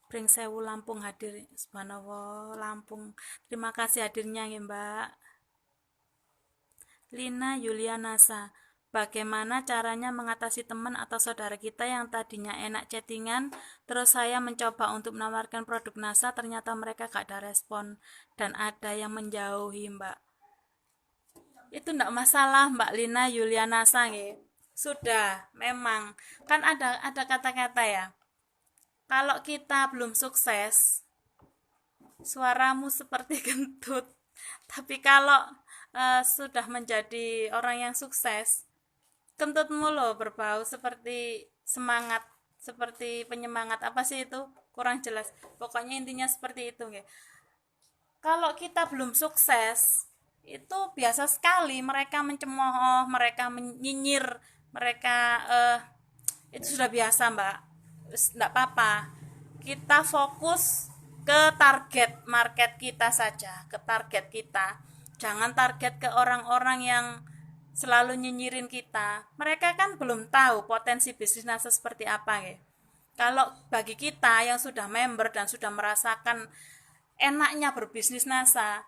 Pring Sewu Lampung hadir. Subhanallah, Lampung. Terima kasih hadirnya ya Mbak. Lina Yulianasa, bagaimana caranya mengatasi teman atau saudara kita yang tadinya enak chattingan, terus saya mencoba untuk menawarkan produk NASA, ternyata mereka gak ada respon dan ada yang menjauhi Mbak. Itu enggak masalah Mbak Lina Yulianasa ya. Sudah, memang kan ada kata-kata ya. Kalau kita belum sukses, suaramu seperti kentut. Tapi kalau sudah menjadi orang yang sukses, kentutmu loh berbau seperti semangat, seperti penyemangat. Apa sih itu? Kurang jelas. Pokoknya intinya seperti itu ya. Kalau kita belum sukses, itu biasa sekali mereka mencemooh, mereka menyinyir, mereka itu sudah biasa Mbak. Enggak apa-apa, kita fokus ke target market kita saja, ke target kita. Jangan target ke orang-orang yang selalu nyinyirin kita. Mereka kan belum tahu potensi bisnis NASA seperti apa ya. Kalau bagi kita yang sudah member dan sudah merasakan enaknya berbisnis NASA,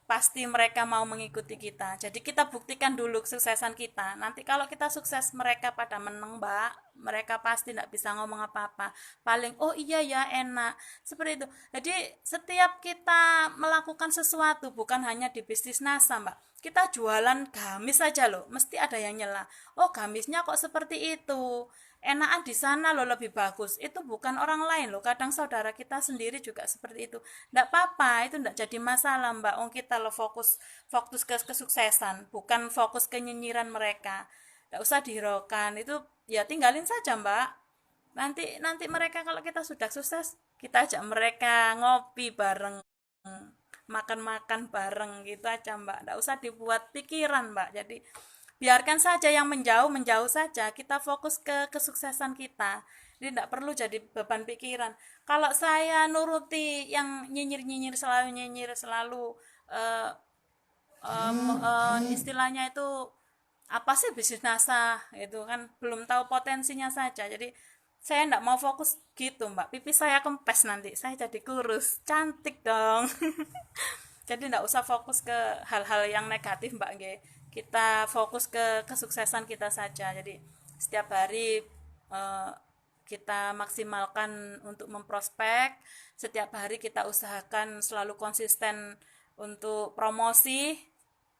pasti mereka mau mengikuti kita. Jadi kita buktikan dulu kesuksesan kita. Nanti kalau kita sukses, mereka pada menang Mbak. Mereka pasti tidak bisa ngomong apa-apa. Paling, oh iya ya enak. Seperti itu. Jadi setiap kita melakukan sesuatu, bukan hanya di bisnis NASA Mbak. Kita jualan gamis saja loh, mesti ada yang nyela. Oh gamisnya kok seperti itu. Enakan di sana loh lebih bagus. Itu bukan orang lain loh. Kadang saudara kita sendiri juga seperti itu. Nggak apa-apa, itu nggak jadi masalah Mbak. Kita loh fokus ke kesuksesan, bukan fokus ke nyinyiran mereka. Nggak usah dihiraukan. Itu ya tinggalin saja Mbak. Nanti mereka kalau kita sudah sukses, kita ajak mereka ngopi bareng, makan-makan bareng gitu aja Mbak. Nggak usah dibuat pikiran Mbak. Jadi biarkan saja yang menjauh saja, kita fokus ke kesuksesan kita. Jadi tidak perlu jadi beban pikiran. Kalau saya nuruti yang nyinyir selalu uh, istilahnya itu apa sih bisnis NASA itu kan belum tahu potensinya saja. Jadi saya tidak mau fokus gitu Mbak. Pipi saya kempes nanti, saya jadi kurus, cantik dong. Jadi tidak usah fokus ke hal-hal yang negatif Mbak G. Kita fokus ke kesuksesan kita saja. Jadi setiap hari kita maksimalkan untuk memprospek. Setiap hari kita usahakan selalu konsisten untuk promosi.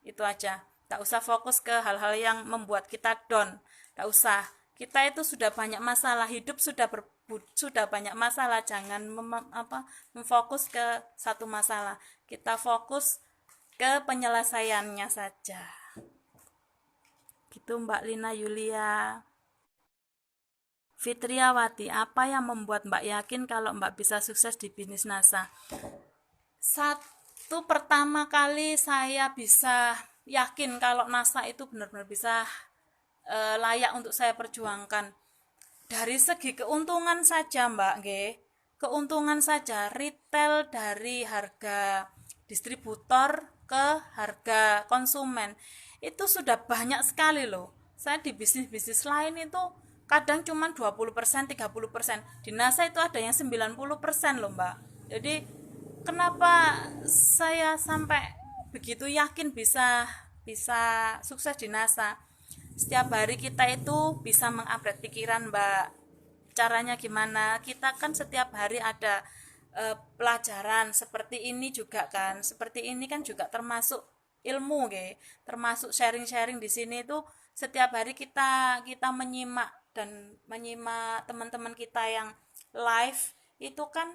Itu aja. Tak usah fokus ke hal-hal yang membuat kita down. Tak usah. Kita itu sudah banyak masalah, hidup sudah banyak masalah. Jangan memfokus ke satu masalah. Kita fokus ke penyelesaiannya saja. Gitu Mbak Lina Yulia. Fitriawati, apa yang membuat Mbak yakin kalau Mbak bisa sukses di bisnis NASA? Satu, pertama kali saya bisa yakin kalau NASA itu benar-benar bisa layak untuk saya perjuangkan. Dari segi keuntungan saja Mbak, nggih. Keuntungan saja retail dari harga distributor ke harga konsumen itu sudah banyak sekali loh. Saya di bisnis-bisnis lain itu kadang cuma 20%, 30%. Di NASA itu ada yang 90% loh, Mbak. Jadi kenapa saya sampai begitu yakin bisa bisa sukses di NASA? Setiap hari kita itu bisa mengupgrade pikiran, Mbak. Caranya gimana? Kita kan setiap hari ada pelajaran seperti ini juga kan. Seperti ini kan juga termasuk ilmu, ge. Termasuk sharing-sharing di sini itu setiap hari kita kita menyimak dan menyimak teman-teman kita yang live itu kan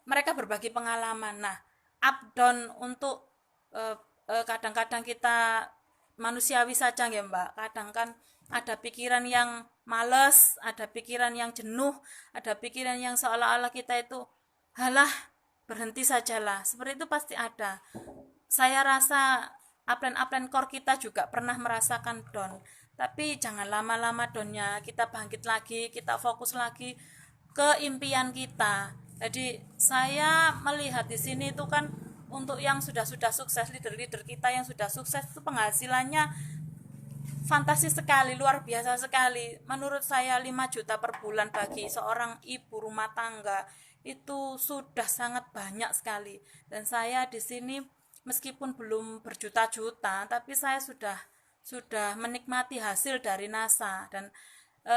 mereka berbagi pengalaman. Nah, up down untuk kadang-kadang kita manusiawi saja ya Mbak. Kadang kan ada pikiran yang males, ada pikiran yang jenuh, ada pikiran yang seolah-olah kita itu halah berhenti sajalah. Seperti itu pasti ada. Saya rasa upline-upline core kita juga pernah merasakan down. Tapi jangan lama-lama downnya, kita bangkit lagi, kita fokus lagi ke impian kita. Jadi saya melihat di sini itu kan untuk yang sudah sukses, leader-leader kita yang sudah sukses itu penghasilannya fantasi sekali, luar biasa sekali. Menurut saya 5 juta per bulan bagi seorang ibu rumah tangga itu sudah sangat banyak sekali. Dan saya di sini meskipun belum berjuta-juta, tapi saya sudah menikmati hasil dari NASA dan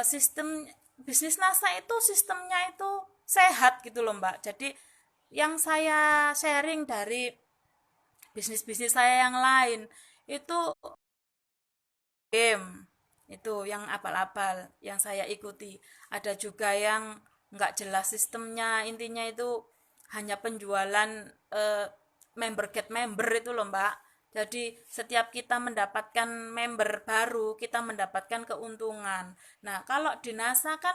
sistem bisnis NASA itu sistemnya itu sehat gitu loh Mbak. Jadi yang saya sharing dari bisnis-bisnis saya yang lain itu game itu yang abal-abal yang saya ikuti. Ada juga yang nggak jelas sistemnya, intinya itu hanya penjualan member get member itu loh Mbak. Jadi setiap kita mendapatkan member baru, kita mendapatkan keuntungan. Nah, kalau di NASA kan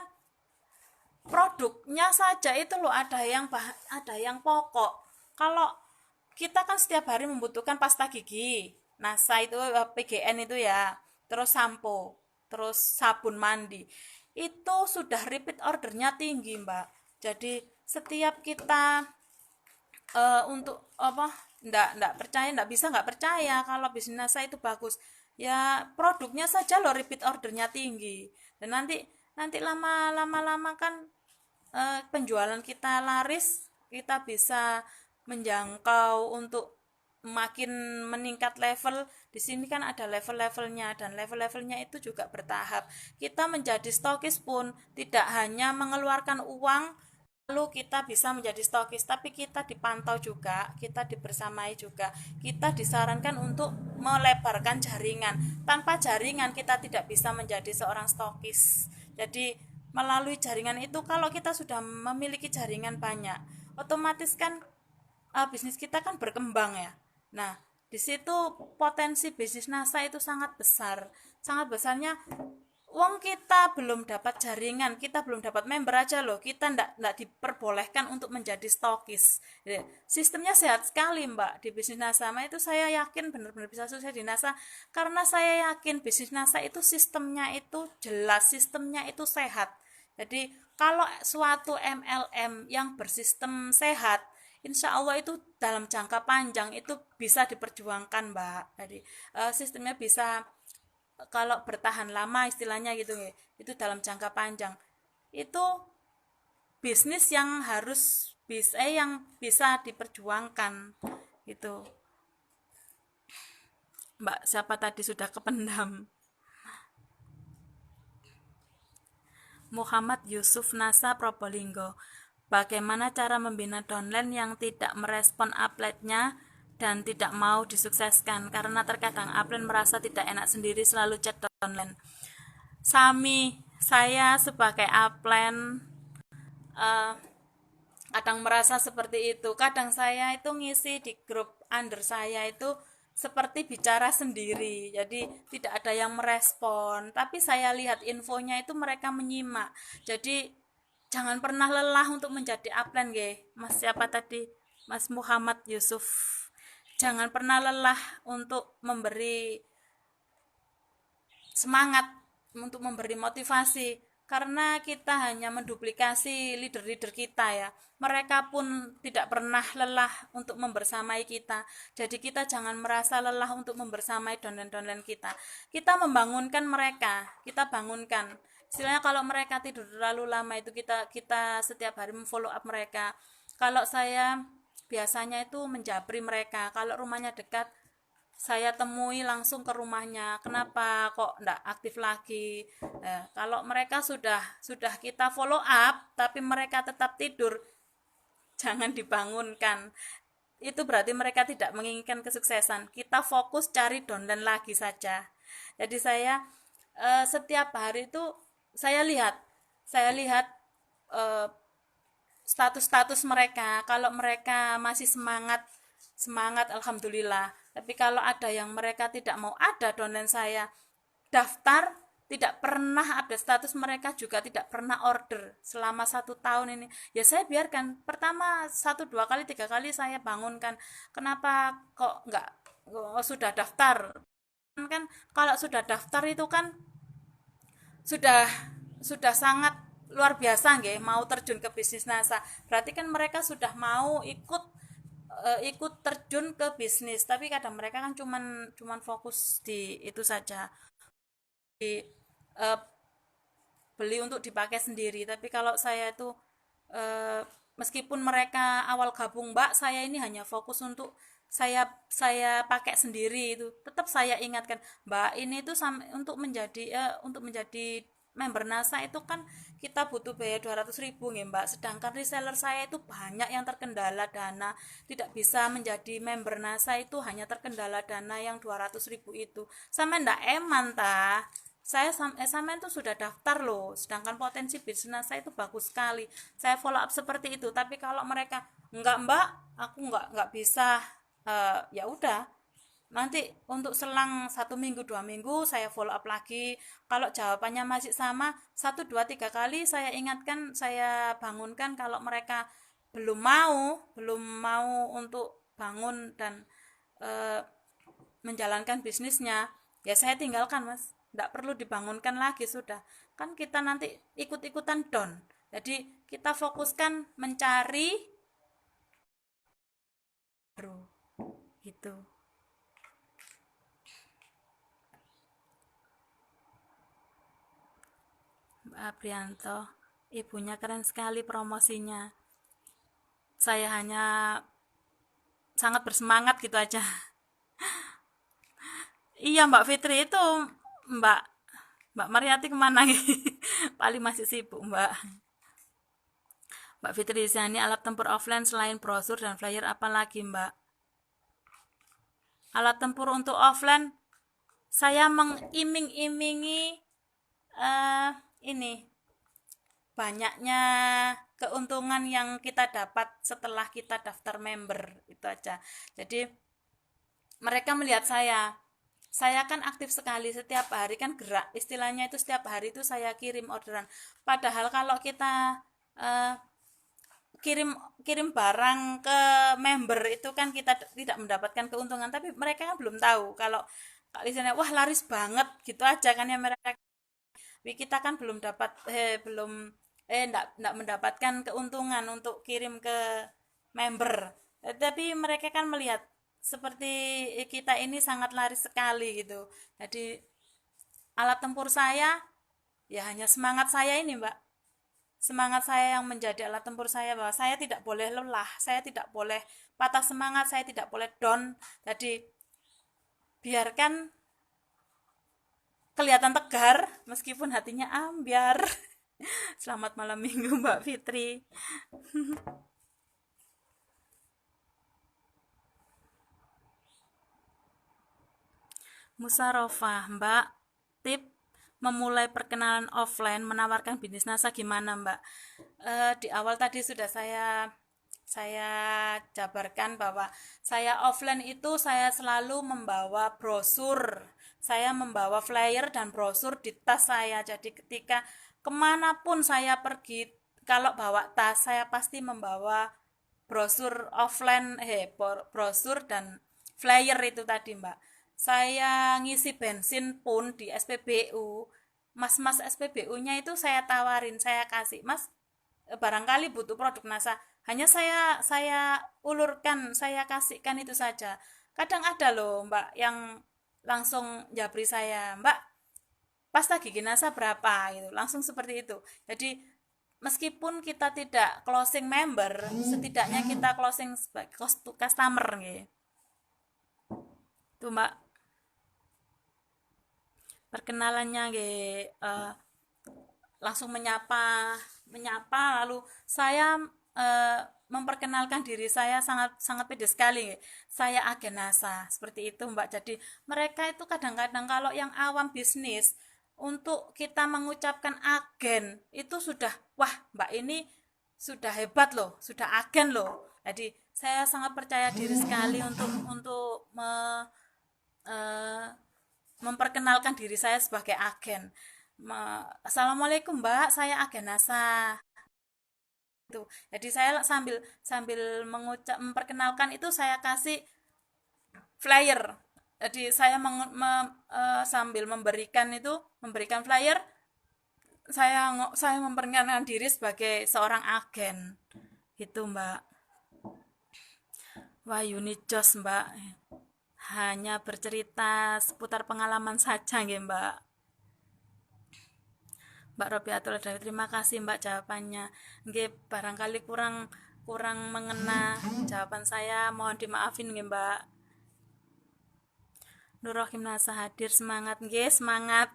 produknya saja itu loh ada yang pokok. Kalau kita kan setiap hari membutuhkan pasta gigi. NASA itu PGN itu ya, terus sampo, terus sabun mandi. Itu sudah repeat ordernya tinggi, Mbak. Jadi setiap kita untuk apa ndak percaya nggak percaya kalau bisnis NASA itu bagus ya produknya saja loh repeat ordernya tinggi dan nanti lama kan penjualan kita laris kita bisa menjangkau untuk makin meningkat level di sini kan ada level-levelnya dan level-levelnya itu juga bertahap kita menjadi stokis pun tidak hanya mengeluarkan uang lalu kita bisa menjadi stokis tapi kita dipantau juga kita dibersamai juga kita disarankan untuk melebarkan jaringan tanpa jaringan kita tidak bisa menjadi seorang stokis jadi melalui jaringan itu kalau kita sudah memiliki jaringan banyak otomatis kan bisnis kita kan berkembang ya nah di situ potensi bisnis NASA itu sangat besarnya Wong kita belum dapat jaringan, kita belum dapat member aja loh, kita ndak diperbolehkan untuk menjadi stokis. Jadi, sistemnya sehat sekali Mbak di bisnis NASA. Itu saya yakin benar-benar bisa sukses di NASA karena saya yakin bisnis NASA itu sistemnya itu jelas, sistemnya itu sehat. Jadi kalau suatu MLM yang bersistem sehat, insya Allah itu dalam jangka panjang itu bisa diperjuangkan Mbak. Jadi sistemnya bisa kalau bertahan lama istilahnya gitu ya itu dalam jangka panjang itu bisnis yang yang bisa diperjuangkan gitu Mbak siapa tadi sudah kependam Muhammad Yusuf NASA Probolinggo bagaimana cara membina downline yang tidak merespon upline-nya dan tidak mau disukseskan karena terkadang upline merasa tidak enak sendiri selalu chat downline. Saya sebagai upline kadang merasa seperti itu. Kadang saya itu ngisi di grup under saya itu seperti bicara sendiri, jadi tidak ada yang merespon, tapi saya lihat infonya itu mereka menyimak. Jadi jangan pernah lelah untuk menjadi upline, nggih. Mas siapa tadi? Mas Muhammad Yusuf. Jangan pernah lelah untuk memberi semangat, untuk memberi motivasi, karena kita hanya menduplikasi leader-leader kita ya. Mereka pun tidak pernah lelah untuk membersamai kita. Jadi kita jangan merasa lelah untuk membersamai downline-downline kita. Kita membangunkan mereka, kita bangunkan. Istilahnya kalau mereka tidur terlalu lama itu kita setiap hari memfollow up mereka. Kalau saya biasanya itu menjabri mereka. Kalau rumahnya dekat, saya temui langsung ke rumahnya. Kenapa kok enggak aktif lagi? Kalau mereka sudah kita follow up tapi mereka tetap tidur, jangan dibangunkan. Itu berarti mereka tidak menginginkan kesuksesan. Kita fokus cari downline lagi saja. Jadi saya setiap hari itu saya lihat eh, status-status mereka. Kalau mereka masih semangat, semangat alhamdulillah. Tapi kalau ada yang mereka tidak mau ada downline saya daftar, tidak pernah update status, mereka juga tidak pernah order selama 1 tahun ini, ya saya biarkan. Pertama 1 2 kali 3 kali saya bangunkan, kenapa kok nggak, sudah daftar kan. Kalau sudah daftar itu kan sudah sudah sangat luar biasa nggih, mau terjun ke bisnis NASA. Berarti kan mereka sudah mau ikut terjun ke bisnis, tapi kadang mereka kan cuman fokus di itu saja, di eh, beli untuk dipakai sendiri. Tapi kalau saya itu meskipun mereka awal gabung, Mbak, saya ini hanya fokus untuk saya pakai sendiri, itu tetap saya ingatkan, Mbak, ini tuh untuk menjadi member NASA itu kan kita butuh biaya 200.000 nih, Mbak. Sedangkan reseller saya itu banyak yang terkendala dana, tidak bisa menjadi member NASA, itu hanya terkendala dana yang 200.000 itu. Sama ndak eman ta? Saya sama itu sudah daftar loh, sedangkan potensi bisnis saya itu bagus sekali. Saya follow up seperti itu. Tapi kalau mereka enggak, Mbak, aku enggak bisa, ya udah, nanti untuk selang 1 minggu 2 minggu saya follow up lagi. Kalau jawabannya masih sama, 1 2 3 kali saya ingatkan, saya bangunkan. Kalau mereka belum mau untuk bangun dan eh, menjalankan bisnisnya, ya saya tinggalkan, Mas. Tidak perlu dibangunkan lagi, sudah. Kan kita nanti ikut-ikutan down. Jadi kita fokuskan mencari baru gitu. Mbak Aprianto, ibunya keren sekali promosinya. Saya hanya sangat bersemangat gitu aja. Iya, Mbak Fitri itu, Mbak Mbak Mariati kemana? Paling masih sibuk, Mbak. Mbak Fitri Zani, alat tempur offline selain brosur dan flyer apa lagi, Mbak? Alat tempur untuk offline, saya mengiming-imingi eh, ini banyaknya keuntungan yang kita dapat setelah kita daftar member, itu aja. Jadi mereka melihat saya kan aktif sekali, setiap hari kan gerak, istilahnya itu setiap hari itu saya kirim orderan. Padahal kalau kita eh, kirim kirim barang ke member itu kan kita tidak mendapatkan keuntungan, tapi mereka kan belum tahu kalau di sana wah laris banget gitu aja kan ya mereka. Kita kan belum dapat belum enggak mendapatkan keuntungan untuk kirim ke member. Tapi mereka kan melihat seperti kita ini sangat laris sekali gitu. Jadi alat tempur saya ya hanya semangat saya ini, Mbak. Semangat saya yang menjadi alat tempur saya, bahwa saya tidak boleh lelah, saya tidak boleh patah semangat, saya tidak boleh down. Jadi biarkan kelihatan tegar meskipun hatinya ambiar. Selamat malam minggu, Mbak Fitri. Musarofah, Mbak, tip memulai perkenalan offline menawarkan bisnis NASA gimana, Mbak? Di awal tadi sudah saya saya jabarkan bahwa saya offline itu saya selalu membawa brosur, saya membawa flyer dan brosur di tas saya. Jadi ketika kemanapun saya pergi, kalau bawa tas saya pasti membawa brosur offline, brosur dan flyer itu tadi Mbak. Saya ngisi bensin pun di SPBU, mas-mas SPBU-nya itu saya tawarin, saya kasih, Mas, barangkali butuh produk NASA, hanya saya ulurkan, saya kasihkan itu saja. Kadang ada loh Mbak yang langsung japri saya, Mbak, pasta gigi NASA berapa gitu, langsung seperti itu. Jadi meskipun kita tidak closing member, setidaknya kita closing sebagai customer gitu. Tuh Mbak, perkenalannya langsung menyapa menyapa lalu saya memperkenalkan diri saya sangat sangat pede sekali. Saya agen NASA seperti itu Mbak. Jadi mereka itu kadang-kadang kalau yang awam bisnis, untuk kita mengucapkan agen itu sudah, wah Mbak ini sudah hebat loh, sudah agen loh. Jadi saya sangat percaya diri sekali untuk eh, memperkenalkan diri saya sebagai agen. Assalamualaikum Mbak, saya agen NASA. Itu. Jadi saya sambil sambil memperkenalkan itu saya kasih flyer. Jadi saya sambil memberikan flyer, saya memperkenalkan diri sebagai seorang agen. Itu Mbak. Wah, Unijos Mbak. Hanya bercerita seputar pengalaman saja nggih Mbak. Mbak Robiatul Adawi, terima kasih Mbak jawabannya. Nggih, barangkali kurang kurang mengena jawaban saya, mohon dimaafin nggih Mbak. Nurrohim Nasa hadir, semangat nggih, semangat.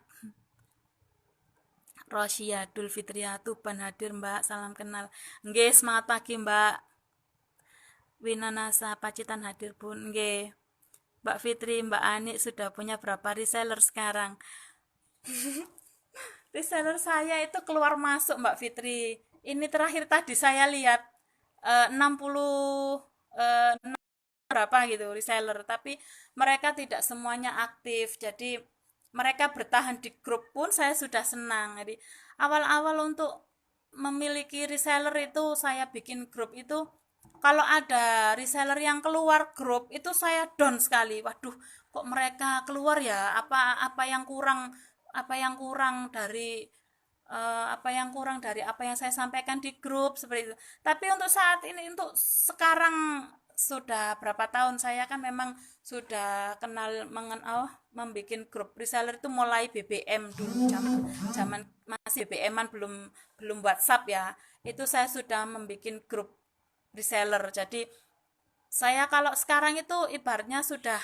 Rosia Dul Fitriatu ban hadir Mbak, salam kenal. Nggih, semangat pagi Mbak. Wina Nasa Pacitan hadir Bun, nggih. Mbak Fitri, Mbak Ani sudah punya berapa reseller sekarang? Reseller saya itu keluar masuk Mbak Fitri. Ini terakhir tadi saya lihat 60 berapa gitu reseller, tapi mereka tidak semuanya aktif. Jadi mereka bertahan di grup pun saya sudah senang. Jadi awal-awal untuk memiliki reseller itu saya bikin grup itu, kalau ada reseller yang keluar grup itu saya down sekali. Waduh, kok mereka keluar ya? Apa yang kurang, apa yang kurang dari apa yang saya sampaikan di grup seperti itu. Tapi untuk saat ini, untuk sekarang, sudah berapa tahun saya kan memang sudah kenal membuat grup reseller itu mulai BBM dulu, zaman masih BBM-an, belum belum WhatsApp ya. Itu saya sudah membuat grup reseller. Jadi saya kalau sekarang itu ibaratnya sudah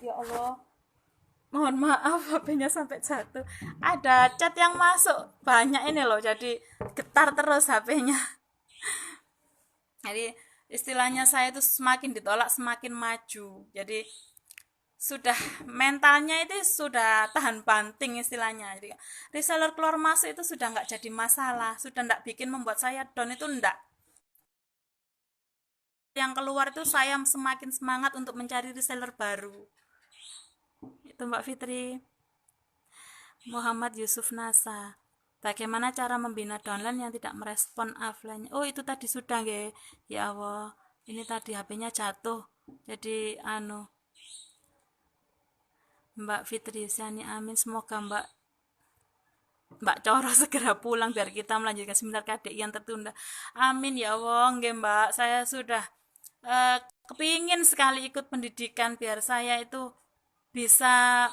ya Allah, mohon maaf HP-nya sampai jatuh. Ada chat yang masuk banyak ini loh, jadi getar terus HP-nya. Jadi istilahnya saya itu semakin ditolak semakin maju. Jadi sudah mentalnya itu sudah tahan banting istilahnya. Jadi reseller keluar masuk itu sudah nggak jadi masalah, sudah nggak bikin membuat saya down, itu enggak. Yang keluar itu saya semakin semangat untuk mencari reseller baru. Itu Mbak Fitri. Muhammad Yusuf Nasa. Bagaimana cara membina downline yang tidak merespon offline? Oh, itu tadi sudah nggih. Ya Allah, ini tadi HP-nya jatuh. Jadi Mbak Fitri Siani, amin, semoga Mbak Coro segera pulang biar kita melanjutkan seminar KDI yang tertunda. Amin ya Allah, nggih Mbak. Saya sudah kepingin sekali ikut pendidikan biar saya itu bisa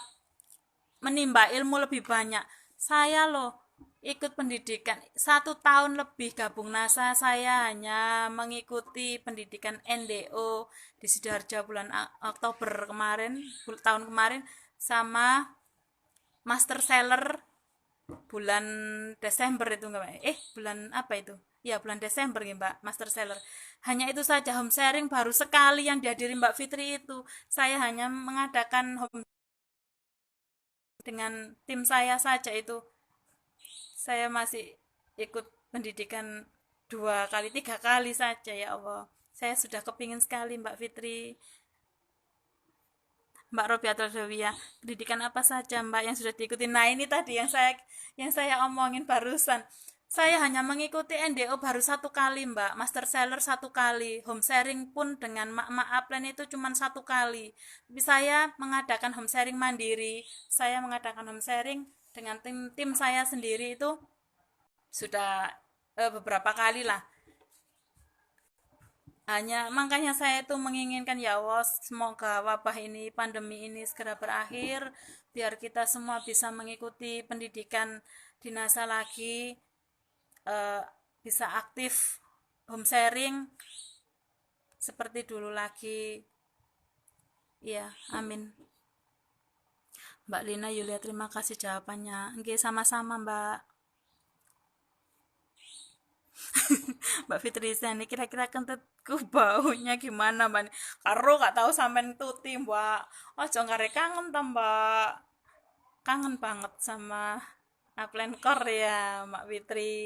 menimba ilmu lebih banyak. Saya loh ikut pendidikan 1 tahun lebih gabung NASA, saya hanya mengikuti pendidikan NDO di Sidoarjo bulan Oktober kemarin, tahun kemarin, sama Master Seller bulan Desember itu enggak, bulan apa itu, ya bulan Desember ya Mbak, Master Seller. Hanya itu saja. Home sharing baru sekali yang dihadiri Mbak Fitri itu. Saya hanya mengadakan home dengan tim saya saja itu. Saya masih ikut pendidikan 2 kali 3 kali saja ya Allah. Saya sudah kepingin sekali Mbak Fitri, Mbak Robiatul Dawiyah, pendidikan apa saja Mbak yang sudah diikuti. Nah ini tadi yang saya omongin barusan. Saya hanya mengikuti NDO baru 1 kali Mbak, Master Seller 1 kali, home sharing pun dengan mak-mak upline itu cuma 1 kali. Tapi saya mengadakan home sharing mandiri, saya mengadakan home sharing dengan tim saya sendiri itu sudah beberapa kali lah. Makanya saya itu menginginkan ya Allah, semoga wabah ini, pandemi ini segera berakhir, biar kita semua bisa mengikuti pendidikan di NASA lagi, eh, bisa aktif home sharing seperti dulu lagi. Ya, amin. Mbak Lina Yulia, terima kasih jawabannya. Oke, sama-sama Mbak. Mbak Fitri ini kira-kira kentutku baunya gimana Mbak? Karo gak tahu sampean tuti Mbak. Ojo ngare kangen ta Mbak. Kangen banget sama upline core ya Mbak Fitri.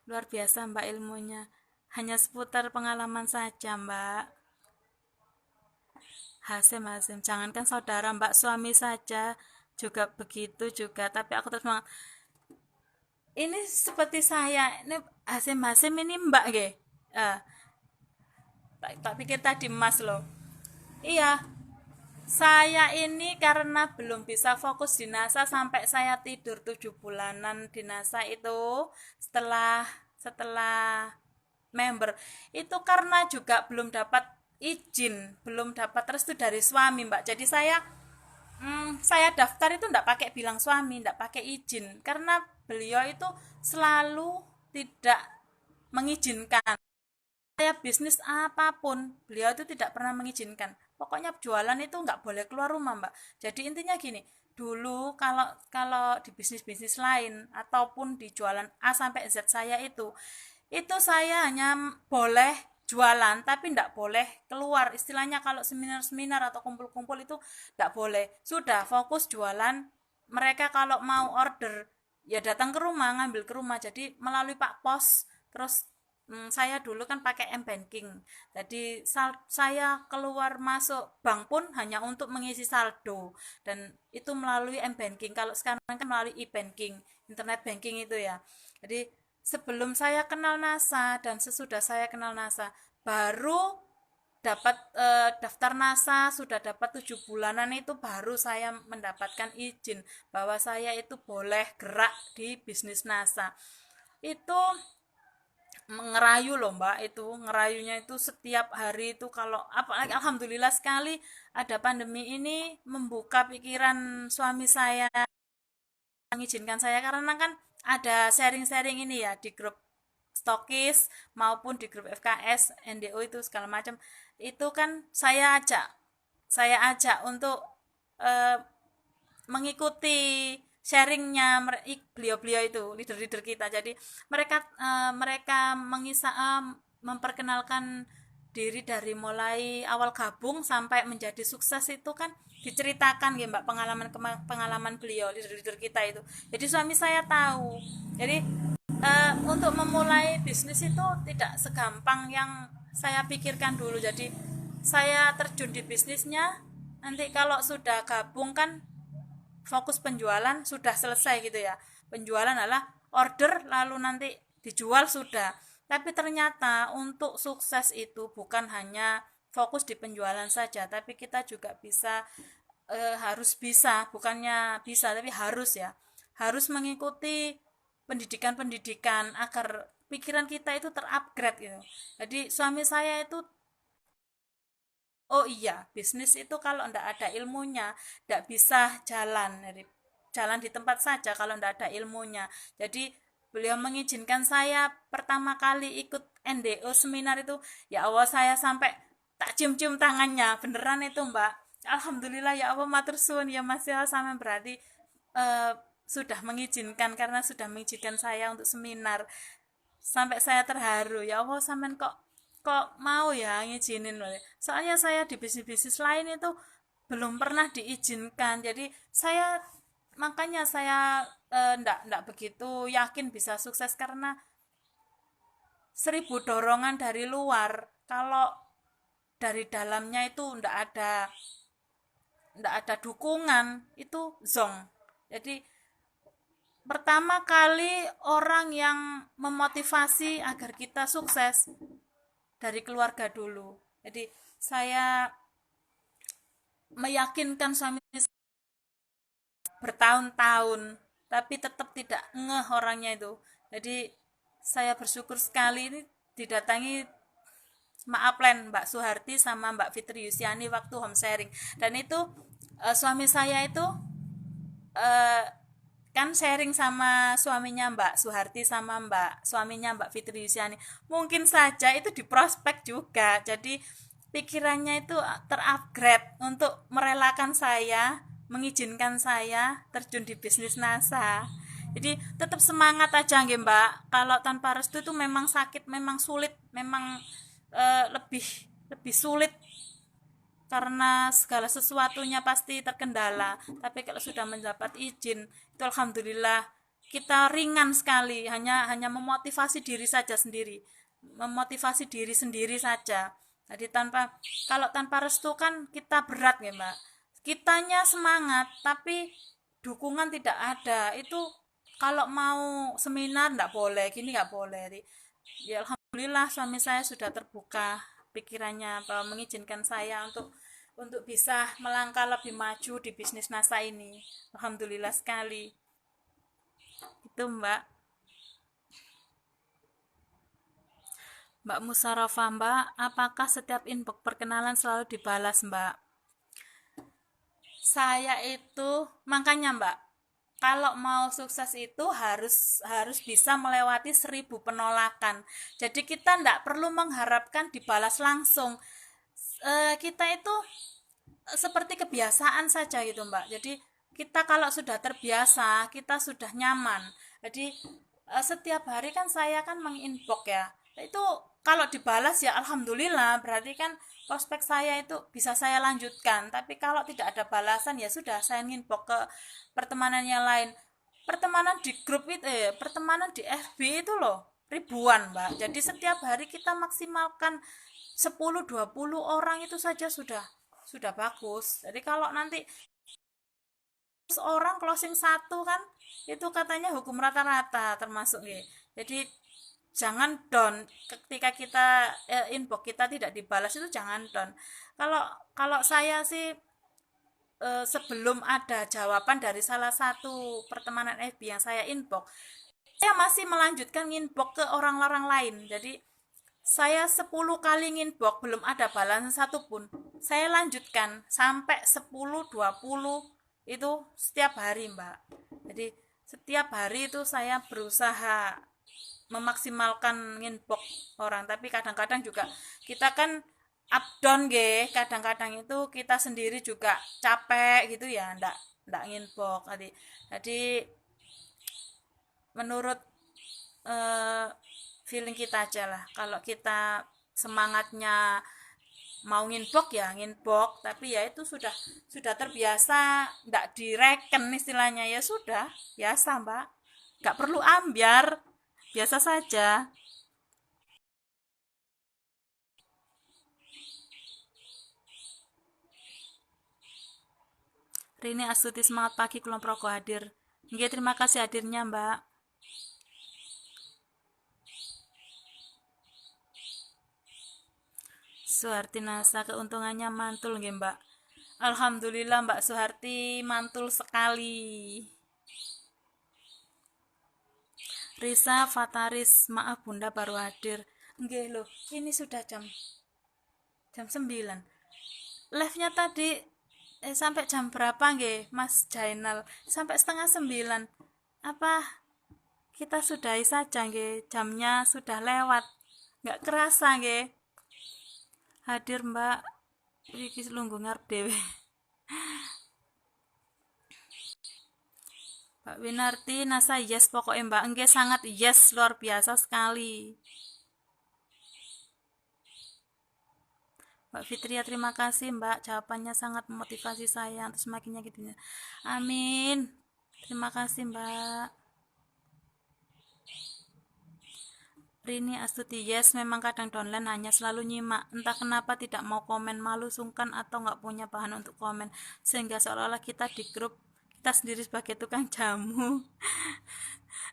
Luar biasa Mbak ilmunya. Hanya seputar pengalaman saja Mbak. Hasim, Hasim. Jangankan saudara Mbak, suami saja juga begitu juga. Tapi aku terus bilang, ini seperti saya. Ini Hasim, Hasim ini Mbak ge. Eh, tak pikir tadi Mas loh. Iya, saya ini karena belum bisa fokus di NASA sampai saya tidur 7 bulanan di NASA itu setelah setelah member itu karena juga belum dapat izin, belum dapat restu dari suami Mbak. Jadi saya daftar itu enggak pakai bilang suami, enggak pakai izin karena beliau itu selalu tidak mengizinkan saya bisnis apapun, beliau itu tidak pernah mengizinkan. Pokoknya jualan itu nggak boleh keluar rumah, Mbak. Jadi intinya gini, dulu kalau kalau di bisnis-bisnis lain ataupun di jualan A sampai Z saya itu saya hanya boleh jualan tapi nggak boleh keluar. Istilahnya kalau seminar-seminar atau kumpul-kumpul itu nggak boleh. Sudah fokus jualan. Mereka kalau mau order ya datang ke rumah, ngambil ke rumah. Jadi melalui Pak Pos, terus saya dulu kan pakai m-banking. Jadi saya keluar masuk bank pun hanya untuk mengisi saldo dan itu melalui m-banking. Kalau sekarang kan melalui e-banking, internet banking itu ya. Jadi sebelum saya kenal NASA dan sesudah saya kenal NASA baru dapat daftar NASA, sudah dapat 7 bulanan itu baru saya mendapatkan izin bahwa saya itu boleh gerak di bisnis NASA. Itu ngerayu loh Mbak, itu ngerayunya itu setiap hari itu. Kalau apalagi alhamdulillah sekali ada pandemi ini membuka pikiran suami saya, mengizinkan saya karena kan ada sharing-sharing ini ya di grup stokis maupun di grup FKS NDO itu segala macam. Itu kan saya ajak untuk eh, mengikuti sharingnya beliau-beliau itu leader-leader kita. Jadi mereka memperkenalkan diri dari mulai awal gabung sampai menjadi sukses itu kan diceritakan ya Mbak, pengalaman beliau leader-leader kita itu. Jadi suami saya tahu. Jadi untuk memulai bisnis itu tidak segampang yang saya pikirkan dulu. Jadi saya terjun di bisnisnya, nanti kalau sudah gabung kan fokus penjualan sudah selesai gitu ya. Penjualan adalah order lalu nanti dijual sudah. Tapi ternyata untuk sukses itu bukan hanya fokus di penjualan saja, tapi kita juga harus bisa, bukannya bisa tapi harus ya. Harus mengikuti pendidikan-pendidikan agar pikiran kita itu terupgrade gitu. Jadi suami saya itu, oh iya, bisnis itu kalau ndak ada ilmunya ndak bisa jalan. Jadi jalan di tempat saja kalau ndak ada ilmunya. Jadi beliau mengizinkan saya pertama kali ikut NDO seminar itu, ya Allah saya sampai tak cium-cium tangannya, beneran itu Mbak. Alhamdulillah ya Allah, matur suwun ya Mas ya, sama berarti eh, sudah mengizinkan, karena sudah mengizinkan saya untuk seminar. Sampai saya terharu, ya Allah sampean kok kok mau ya ngizinin loh. Soalnya saya di bisnis-bisnis lain itu belum pernah diizinkan. Jadi makanya saya ndak begitu yakin bisa sukses karena 1000 dorongan dari luar. Kalau dari dalamnya itu ndak ada dukungan, itu zong. Jadi pertama kali orang yang memotivasi agar kita sukses dari keluarga dulu. Jadi saya meyakinkan suami bertahun-tahun, tapi tetap tidak ngeh orangnya itu. Jadi saya bersyukur sekali ini didatangi maaf len Mbak Suharti sama Mbak Fitri Yusiani waktu home sharing. Dan itu suami saya itu eh, kan sharing sama suaminya Mbak Suharti sama suaminya Mbak Fitri Yusiani. Mungkin saja itu di prospek juga. Jadi pikirannya itu terupgrade untuk merelakan saya, mengizinkan saya terjun di bisnis NASA. Jadi tetap semangat aja nggih Mbak. Kalau tanpa restu itu memang sakit, memang sulit, memang lebih lebih sulit karena segala sesuatunya pasti terkendala. Tapi kalau sudah mendapat izin, itu alhamdulillah kita ringan sekali, hanya memotivasi diri saja sendiri, memotivasi diri sendiri saja. Jadi kalau tanpa restu kan kita berat ya Mbak. Kitanya semangat, tapi dukungan tidak ada. Itu kalau mau seminar nggak boleh, gini nggak boleh. Ya alhamdulillah suami saya sudah terbuka pikirannya bahwa mengizinkan saya untuk bisa melangkah lebih maju di bisnis NASA ini. Alhamdulillah sekali. Itu Mbak. Mbak Musarofah Mbak, apakah setiap inbox perkenalan selalu dibalas Mbak? Saya itu makanya Mbak, kalau mau sukses itu harus bisa melewati 1000 penolakan. Jadi kita tidak perlu mengharapkan dibalas langsung. Kita itu seperti kebiasaan saja gitu Mbak. Jadi kita kalau sudah terbiasa, kita sudah nyaman. Jadi setiap hari kan saya kan menginbox ya. Itu kalau dibalas ya alhamdulillah, berarti kan prospek saya itu bisa saya lanjutkan. Tapi kalau tidak ada balasan ya sudah, saya nginbox ke pertemanan yang lain. Pertemanan di grup itu pertemanan di FB itu loh ribuan Mbak. Jadi setiap hari kita maksimalkan 10-20 orang itu saja sudah bagus. Jadi kalau nanti orang closing satu kan itu katanya hukum rata-rata termasuk nih. Jadi jangan down ketika kita inbox kita tidak dibalas, itu jangan down. Kalau kalau saya sih sebelum ada jawaban dari salah satu pertemanan FB yang saya inbox, saya masih melanjutkan inbox ke orang-orang lain. Jadi saya 10 kali nginbox belum ada balasan satupun, saya lanjutkan sampai 10-20 itu setiap hari Mbak. Jadi setiap hari itu saya berusaha memaksimalkan nginbox orang. Tapi kadang-kadang juga kita kan up down kadang-kadang itu kita sendiri juga capek gitu ya, ndak nginbox. Jadi menurut eh, feeling kita aja lah. Kalau kita semangatnya mau nginbox ya nginbox, tapi ya itu sudah terbiasa, ndak direken istilahnya, ya sudah biasa Mbak, nggak perlu ambiar, biasa saja. Rini Astuti, semangat pagi, Kulon Progo hadir. Nggih, terima kasih hadirnya Mbak. Suharti Nasa, keuntungannya mantul nggih Mbak. Alhamdulillah Mbak Suharti mantul sekali. Risa Fataris, maaf Bunda baru hadir. Nggih loh, ini sudah jam 9. Live-nya tadi sampai jam berapa nggih Mas Jainal? Sampai setengah 9. Apa kita sudahi saja nggih? Jamnya sudah lewat. Nggak kerasa nggih. Hadir Mbak. Iki lungguh ngarep dhewe. Mbak Winarti Nasa, yes pokoknya Mbak, enggak sangat yes, luar biasa sekali. Mbak Fitria, terima kasih Mbak, jawabannya sangat memotivasi saya untuk semakin yakin. Amin. Terima kasih Mbak Rini Astuti. Yes, memang kadang downline hanya selalu nyimak. Entah kenapa tidak mau komen, malu, sungkan, atau nggak punya bahan untuk komen. Sehingga seolah-olah kita di grup, kita sendiri sebagai tukang jamu.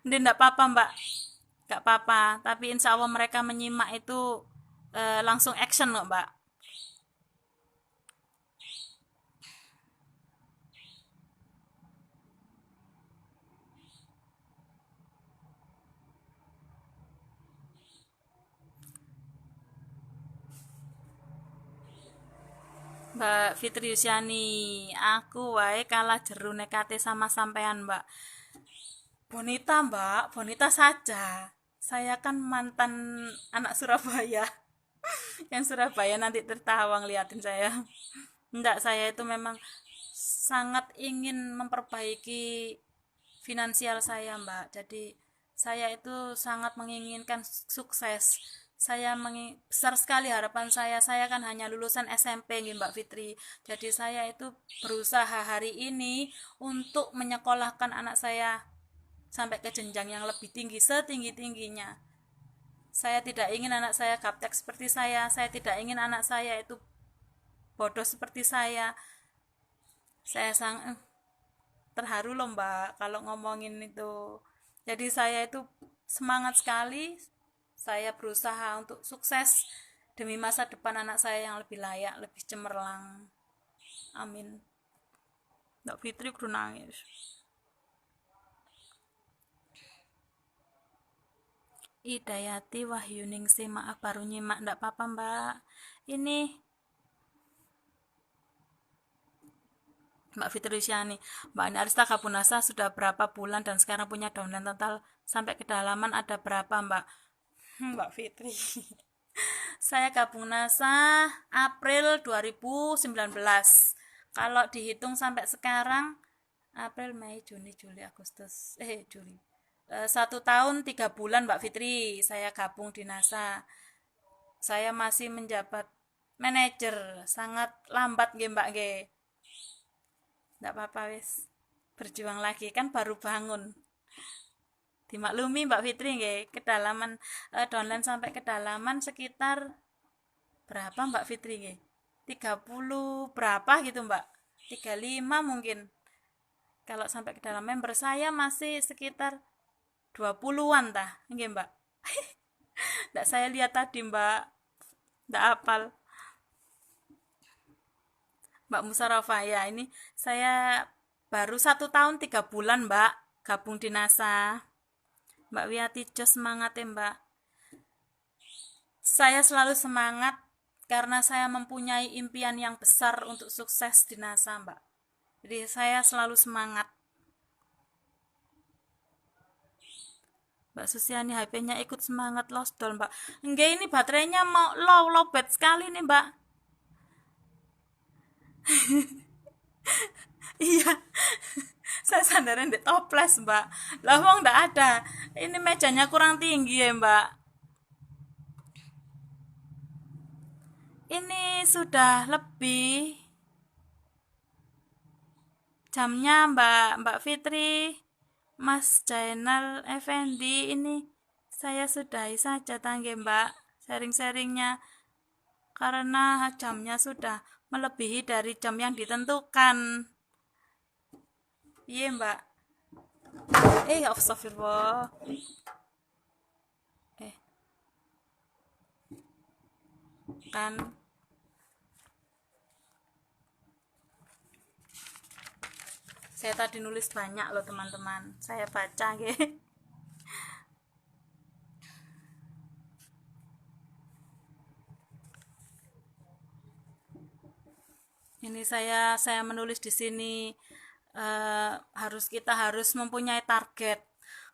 Ini enggak apa-apa Mbak, nggak apa-apa. Tapi insya Allah mereka menyimak itu langsung action loh Mbak. Mbak Fitri Yusiani, aku wae kalah jeru nekate sama sampean Mbak. Bonita Mbak, Bonita saja. Saya kan mantan anak Surabaya. Yang Surabaya nanti tertawa ngeliatin saya. Enggak, saya itu memang sangat ingin memperbaiki finansial saya Mbak. Jadi saya itu sangat menginginkan sukses. Besar sekali harapan saya kan hanya lulusan SMP nih Mbak Fitri. Jadi saya itu berusaha hari ini untuk menyekolahkan anak saya sampai ke jenjang yang lebih tinggi, setinggi-tingginya. Saya tidak ingin anak saya gaptek seperti saya tidak ingin anak saya itu bodoh seperti saya. Saya sangat terharu loh Mbak kalau ngomongin itu. Jadi saya itu semangat sekali, saya berusaha untuk sukses demi masa depan anak saya yang lebih layak, lebih cemerlang. Amin. Mbak Fitri kudu nangis. Idayati Wahyuningsi, maaf baru nyimak, ndak apa-apa Mbak. Ini Mbak Fitri Syani, Mbak Ani Arista Kabunasa sudah berapa bulan dan sekarang punya downline total sampai kedalaman ada berapa Mbak? Mbak Fitri. Saya gabung NASA April 2019. Kalau dihitung sampai sekarang April, Mei, Juni, Juli, Agustus, Juli. 1 tahun 3 bulan Mbak Fitri saya gabung di NASA. Saya masih menjabat manajer, sangat lambat nggih Mbak nggih. Nggak apa-apa wis. Berjuang lagi kan baru bangun. Dimaklumi Mbak Fitri nggih, kedalaman downline sampai kedalaman sekitar berapa Mbak Fitri nggih? 30 berapa gitu Mbak? 35 mungkin. Kalau sampai ke dalam member saya masih sekitar 20-an tah, nggih Mbak. Nggak saya lihat tadi Mbak, nggak apal. Mbak Musarafah ya, ini saya baru 1 tahun 3 bulan Mbak gabung di NASA. Mbak Wiati Jos semangat ya Mbak. Saya selalu semangat karena saya mempunyai impian yang besar untuk sukses di NASA Mbak. Jadi saya selalu semangat. Mbak Susiani, HP-nya ikut semangat lost doll Mbak. Enggak, ini baterainya mau low bed sekali nih Mbak. Iya, saya sandaran di toples Mbak. Lah wong ndak ada. Ini mejanya kurang tinggi ya Mbak. Ini sudah lebih jamnya Mbak Fitri, Mas Jainal Effendi. Ini saya sudahi saja tangge Mbak sharing-sharingnya karena jamnya sudah melebihi dari jam yang ditentukan. Iya Mbak. Astagfirullah. Kan saya tadi nulis banyak loh teman-teman, saya baca gitu. Ini saya menulis di sini, kita harus mempunyai target.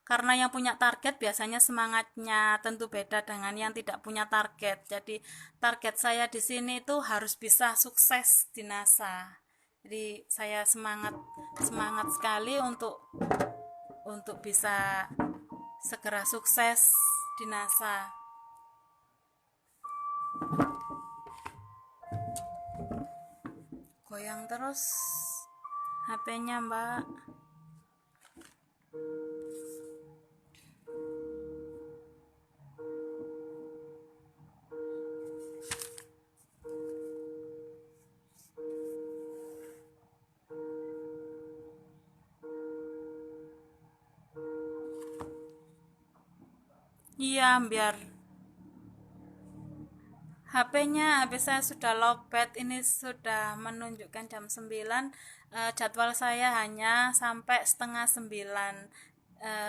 Karena yang punya target biasanya semangatnya tentu beda dengan yang tidak punya target. Jadi target saya di sini itu harus bisa sukses di NASA. Jadi saya semangat sekali untuk bisa segera sukses di NASA. Goyang terus HP-nya Mbak. Iya, biar HP saya sudah lowbat, ini sudah menunjukkan jam 9. Jadwal saya hanya sampai setengah 9.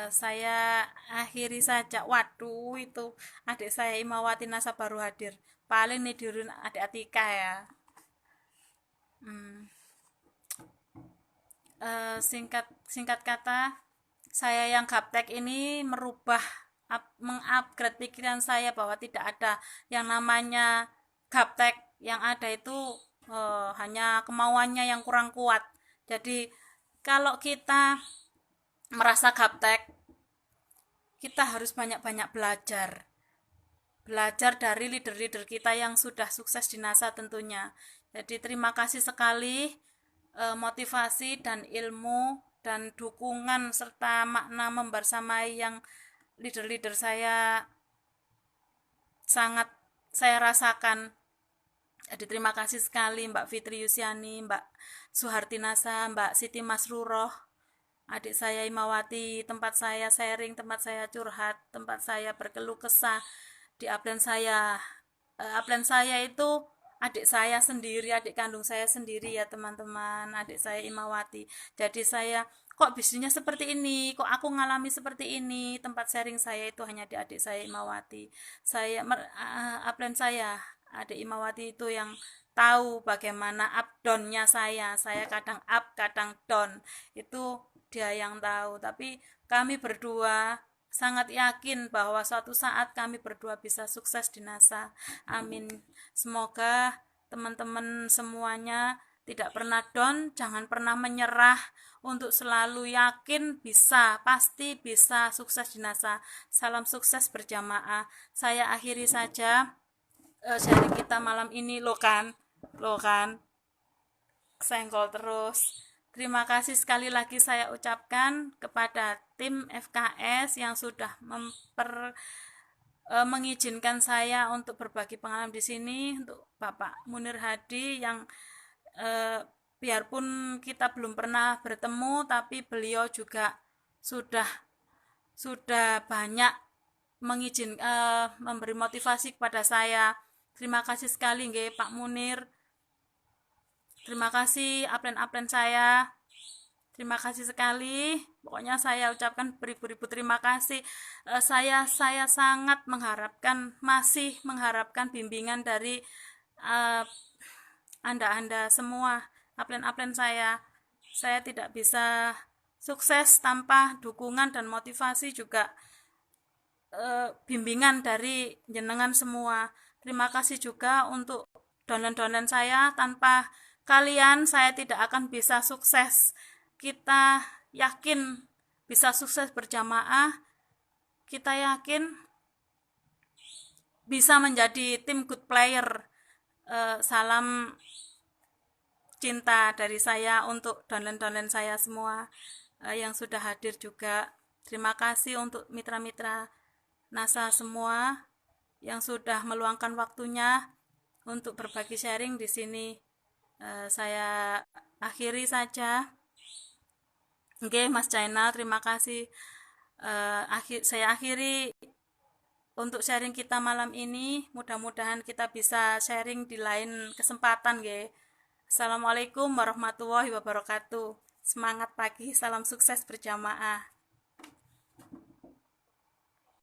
Saya akhiri saja. Waduh, itu adik saya Imawati Nasa baru hadir. Paling nih dirun adik Atika ya. Hmm. Singkat singkat kata, saya yang gaptek ini mengupgrade pikiran saya bahwa tidak ada yang namanya gaptek. Yang ada itu hanya kemauannya yang kurang kuat. Jadi kalau kita merasa gaptek, kita harus banyak-banyak belajar dari leader-leader kita yang sudah sukses di NASA tentunya. Jadi terima kasih sekali motivasi dan ilmu dan dukungan serta makna membersamai yang leader-leader saya sangat saya rasakan. Jadi terima kasih sekali Mbak Fitri Yusiani, Mbak Suharti Nasa, Mbak Siti Masruroh, adik saya Imawati, tempat saya sharing, tempat saya curhat, tempat saya berkeluh kesah di upline saya. Upline saya itu adik saya sendiri, adik kandung saya sendiri ya teman-teman, adik saya Imawati. Jadi saya kok bisnisnya seperti ini, kok aku ngalami seperti ini. Tempat sharing saya itu hanya di adik saya Imawati. Upline saya adik Imawati itu yang tahu bagaimana up down-nya saya kadang up kadang down, itu dia yang tahu. Tapi kami berdua sangat yakin bahwa suatu saat kami berdua bisa sukses di NASA. Amin. Semoga teman-teman semuanya tidak pernah down, jangan pernah menyerah, untuk selalu yakin bisa, pasti bisa sukses di NASA. Salam sukses berjamaah. Saya akhiri saja sharing kita malam ini. Lo kan senggol terus. Terima kasih sekali lagi saya ucapkan kepada tim FKS yang sudah mengizinkan saya untuk berbagi pengalaman di sini, untuk Bapak Munir Hadi yang eh, biarpun kita belum pernah bertemu, tapi beliau juga sudah banyak memberi motivasi kepada saya. Terima kasih sekali nggih Pak Munir. Terima kasih upline-upline saya. Terima kasih sekali. Pokoknya saya ucapkan beribu-ribu terima kasih. Saya sangat masih mengharapkan bimbingan dari uh, Anda-anda semua, upline-upline saya. Saya tidak bisa sukses tanpa dukungan dan motivasi juga bimbingan dari jenengan semua. Terima kasih juga untuk downline-downline saya. Tanpa kalian saya tidak akan bisa sukses. Kita yakin bisa sukses berjamaah. Kita yakin bisa menjadi tim good player. Salam cinta dari saya untuk downline-downline saya semua yang sudah hadir juga. Terima kasih untuk mitra-mitra NASA semua yang sudah meluangkan waktunya untuk berbagi sharing di sini. Saya akhiri saja. Oke, Mas Jainal, terima kasih. Saya akhiri untuk sharing kita malam ini. Mudah-mudahan kita bisa sharing di lain kesempatan, nggih. Assalamualaikum warahmatullahi wabarakatuh. Semangat pagi, salam sukses berjamaah.